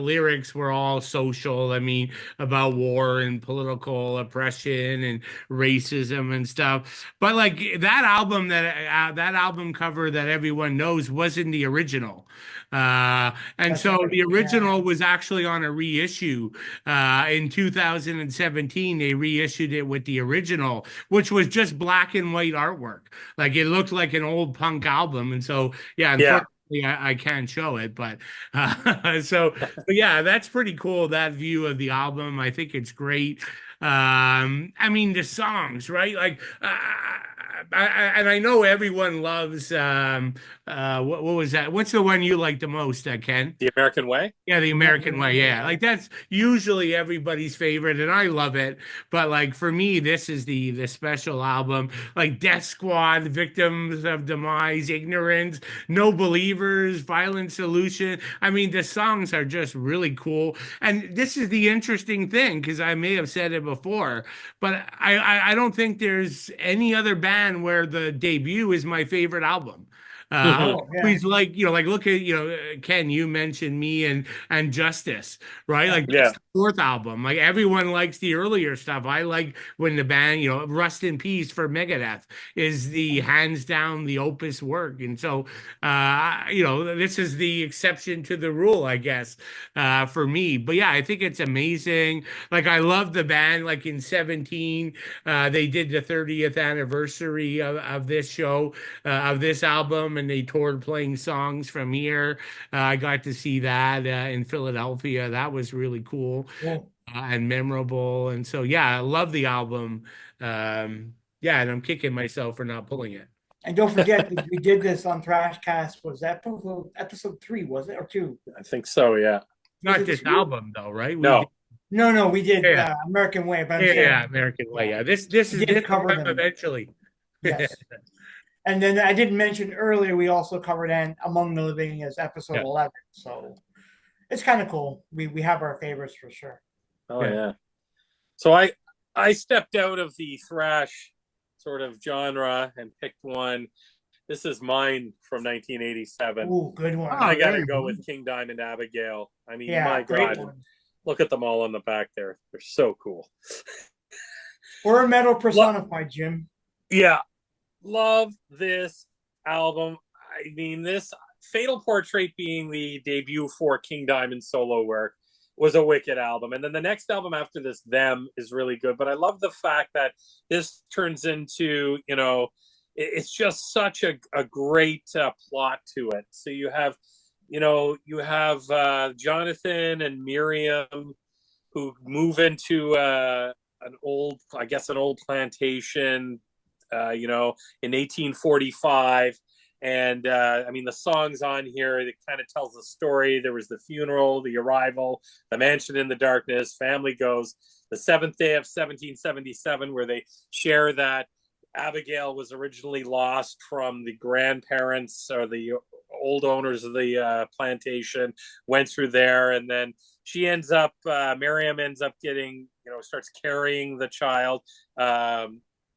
lyrics were all social. I mean, about war and political oppression and racism and stuff. But like that album cover that everyone knows wasn't the original. And that's so right. the Yeah. original was actually on a reissue in 2017. They reissued it with the original, which was just black and white artwork. Like it looked like an old punk album. And so, yeah, Yeah. unfortunately, I can't show it. But but yeah, that's pretty cool. That view of the album, I think it's great. I mean, the songs, right? Like, and I know everyone loves what was that? What's the one you like the most, Ken? The American Way. Yeah, the American American way. Way, Yeah, yeah. like that's usually everybody's favorite, and I love it. But like for me, this is the special album. Like Death Squad, Victims of Demise, Ignorance, No Believers, Violent Solution. I mean, the songs are just really cool. And this is the interesting thing because I may have said it before, but I don't think there's any other band where the debut is my favorite album. Mhm. Oh, yeah. Always like like look at Ken, you mentioned me and Justice, right? Yeah. Like that's Yeah. the fourth album. Like everyone likes the earlier stuff. I like when the band, Rust in Peace for Megadeth is the hands down the opus work. And so this is the exception to the rule, I guess, for me. But yeah, I think it's amazing. Like I love the band. Like in 17, they did the 30th anniversary of this show, of this album, and they toured playing songs from here. I got to see that in Philadelphia. That was really cool Cool. and memorable. And so, yeah, I love the album. Yeah, and I'm kicking myself for not pulling it. And don't forget, we did this on Thrashcast. Was that episode 3, was it? Or 2? I think so. Yeah. Was Not it this 2? album, though, right? We did, No. No, no, we did yeah, American Way, but I'm yeah, saying, yeah, American Way. yeah, Yeah, this we is did this will cover come them. eventually. Yes. And then I did mention earlier, we also covered Among the Living as episode Yeah, 11. So it's kind of cool. We have our favorites for sure. Oh yeah. yeah. So I stepped out of the thrash sort of genre and picked one. This is mine from 1987. Ooh, good one. Oh, I got there to you go go. with King Diamond Abigail. I mean, Yeah, my great God, one. look at them all on the back there. They're so cool. Or metal personified, Jim. Yeah, love this album. I mean, this Fatal Portrait being the debut for King Diamond solo work was a wicked album. And then the next album after this, Them, is really good. But I love the fact that this turns into, it's just such a great plot to it. So you have Jonathan and Miriam who move into an old plantation, in 1845. And I mean, the songs on here, it kind of tells the story. There was the funeral, the arrival, the mansion in the darkness, family goes, the seventh day of 1777, where they share that Abigail was originally lost from the grandparents or the old owners of the plantation, went through there, and then Miriam ends up getting, starts carrying the child.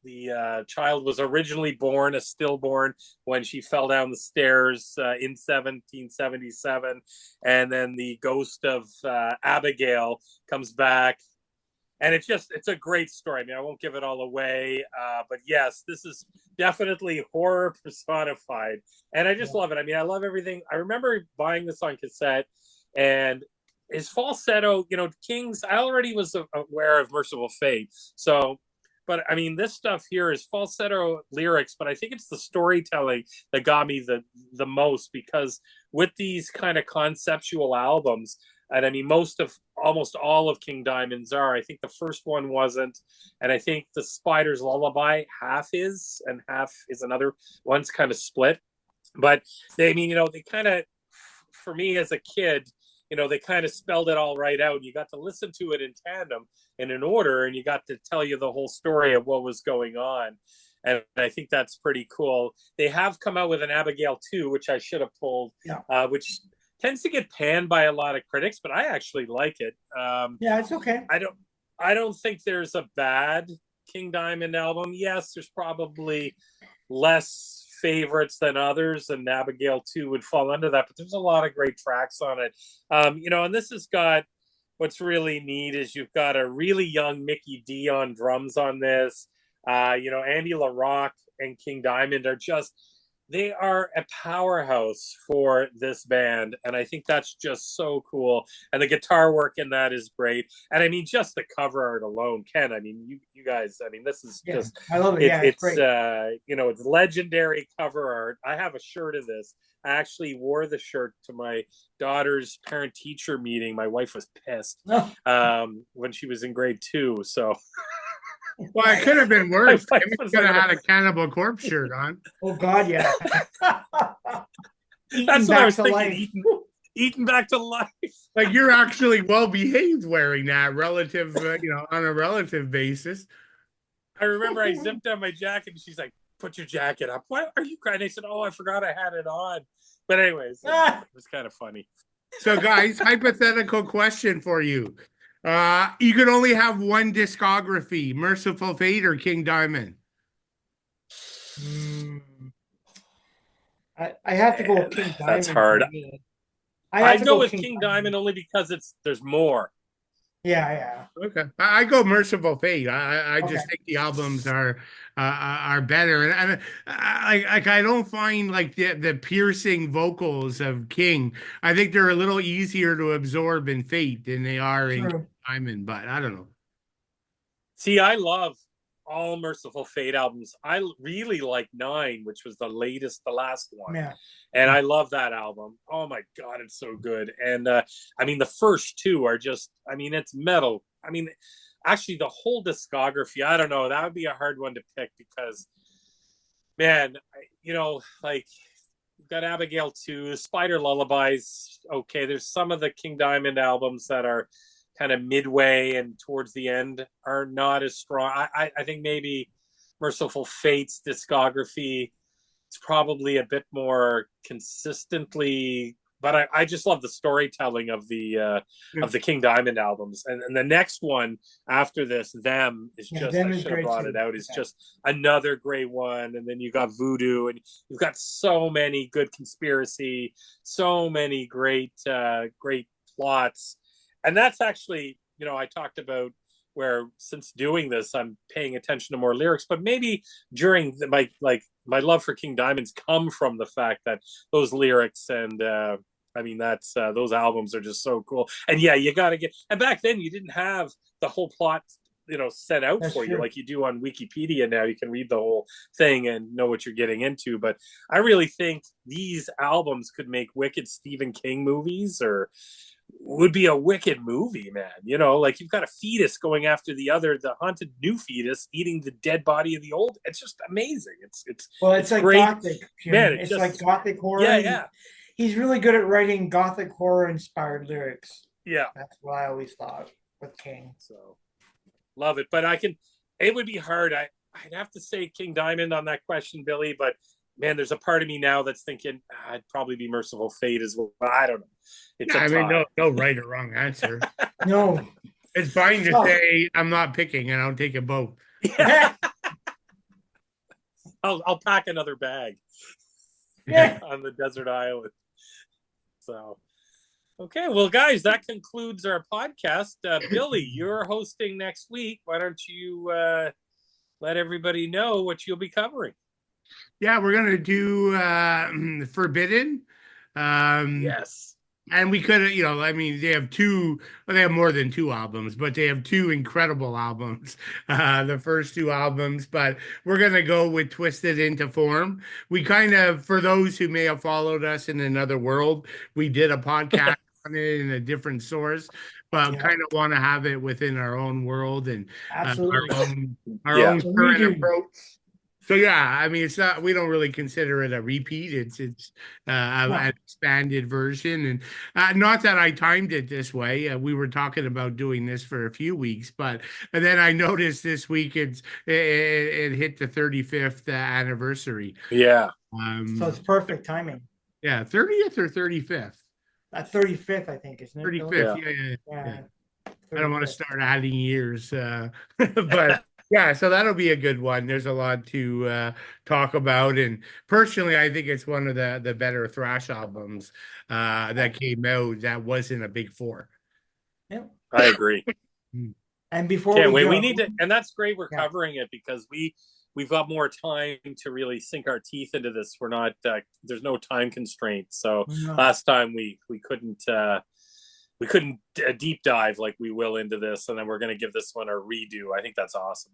The child was originally born a stillborn when she fell down the stairs in 1777, and then the ghost of Abigail comes back, and it's a great story. I mean, I won't give it all away, but yes, this is definitely horror personified, and I just love it. I mean, I love everything. I remember buying this on cassette, and his falsetto, King's. I already was aware of Merciful Fate, so. But I mean, this stuff here is falsetto lyrics, but I think it's the storytelling that got me the most, because with these kind of conceptual albums, and I mean, almost all of King Diamond's are. I think the first one wasn't, and I think the Spider's Lullaby half is, and half is another one's kind of split. But they kind of, for me as a kid, they kind of spelled it all right out. You got to listen to it in tandem and in order, and you got to tell you the whole story of what was going on. And I think that's pretty cool. They have come out with an Abigail 2, which I should have pulled, which tends to get panned by a lot of critics, but I actually like it. Yeah, it's okay. I don't. I don't think there's a bad King Diamond album. Yes, there's probably less favorites than others, and Abigail 2 would fall under that, but there's a lot of great tracks on it. And this has got, what's really neat is you've got a really young Mickey D on drums on this. Andy LaRocque and King Diamond they are a powerhouse for this band, and I think that's just so cool. And the guitar work in that is great. And I mean, just the cover art alone, Ken. I mean, you guys. I mean, this is just. I love it. It's great. It's legendary cover art. I have a shirt of this. I actually wore the shirt to my daughter's parent-teacher meeting. My wife was pissed when she was in grade 2. So. Well, it could have been worse. He could have had a Cannibal Corpse shirt on. Oh God, yeah. That's what I was thinking. Eating back to life. Like, you're actually well behaved wearing that relative, on a relative basis. I remember I zipped down my jacket and she's like, "Put your jacket up." Why are you crying? I said, "Oh, I forgot I had it on." But anyways, it was kind of funny. So, guys, hypothetical question for you. You could only have one discography, Merciful Fate or King Diamond? I have to go with King Diamond. That's hard. I'd go with King Diamond only because there's more. Yeah. Okay, I go Merciful Fate. I just think the albums are better, and I don't find like the piercing vocals of King. I think they're a little easier to absorb in Fate than they are in King Diamond. But I don't know. See, I love all Merciful Fate albums. I really like 9, which was the last one. Yeah. And I love that album. Oh my God, it's so good. And the first 2 are just, it's metal. Actually, the whole discography, I don't know, that would be a hard one to pick because, man, we've got Abigail 2, Spider Lullabies. Okay, there's some of the King Diamond albums that are kind of midway and towards the end are not as strong. I think maybe Merciful Fate's discography is probably a bit more consistently, but I just love the storytelling of the King Diamond albums. And the next one after this, Them, is just, I should have brought it out, is just another great one. And then you got Voodoo, and you've got so many good Conspiracy, so many great plots. And that's actually, I talked about where since doing this, I'm paying attention to more lyrics, but maybe during my love for King Diamond's come from the fact that those lyrics and, those albums are just so cool. And yeah, you got to and back then you didn't have the whole plot, set out for you like you do on Wikipedia now. You can read the whole thing and know what you're getting into. But I really think these albums could make wicked Stephen King movies, or would be a wicked movie, man. You've got a fetus going after the haunted new fetus, eating the dead body of the old. It's just amazing. It's like great. Gothic. Man, it's like Gothic horror. Yeah. He's really good at writing Gothic horror inspired lyrics. Yeah. That's what I always thought with King. So love it. But it would be hard. I'd have to say King Diamond on that question, Billy, but man, there's a part of me now that's thinking I'd probably be Merciful Fate as well. I don't know. It's no right or wrong answer. No. It's fine to say I'm not picking and I'll take a both. Yeah. I'll pack another bag on the desert island. So, okay. Well, guys, that concludes our podcast. Billy, you're hosting next week. Why don't you let everybody know what you'll be covering? Yeah, we're gonna do Forbidden. Yes. And we could, they have more than 2 albums, but they have 2 incredible albums, the first 2 albums, but we're going to go with Twisted Into Form. We kind of, for those who may have followed us in another world, we did a podcast on it in a different source, but kind of want to have it within our own world and our own current approach. So yeah, it's not. We don't really consider it a repeat. It's an expanded version, and not that I timed it this way. We were talking about doing this for a few weeks, but then I noticed this week it hit the 35th anniversary. Yeah. So it's perfect timing. Yeah, 30th or 35th. 35th, I think, isn't it? 35th. Yeah. I don't want to 35th. start adding years, but yeah, so that'll be a good one. There's a lot to talk about, and personally, I think it's one of the better thrash albums that came out. That wasn't a big four. Yeah. I agree. And before Can't we wait. go, We need to, and that's great. We're Yeah. covering it because we've got more time to really sink our teeth into this. We're not there's no time constraints. So last time we couldn't deep dive like we will into this, and then we're going to give this one a redo. I think that's awesome.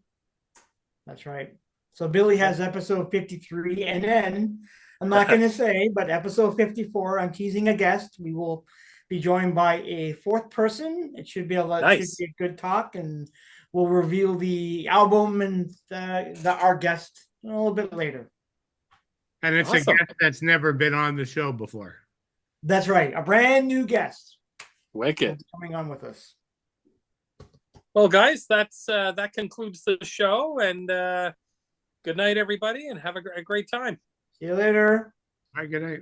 That's right. So Billy has episode 53, and then I'm not going to say, but episode 54, I'm teasing a guest. We will be joined by a fourth person. It should be Nice. should be a good talk, and we'll reveal the album and our guest a little bit later. And it's Awesome. a guest that's never been on the show before. That's right. A brand new guest. Wicked. Coming on with us. Well, guys, that concludes the show, and good night, everybody, and have a great time. See you later. All right, good night.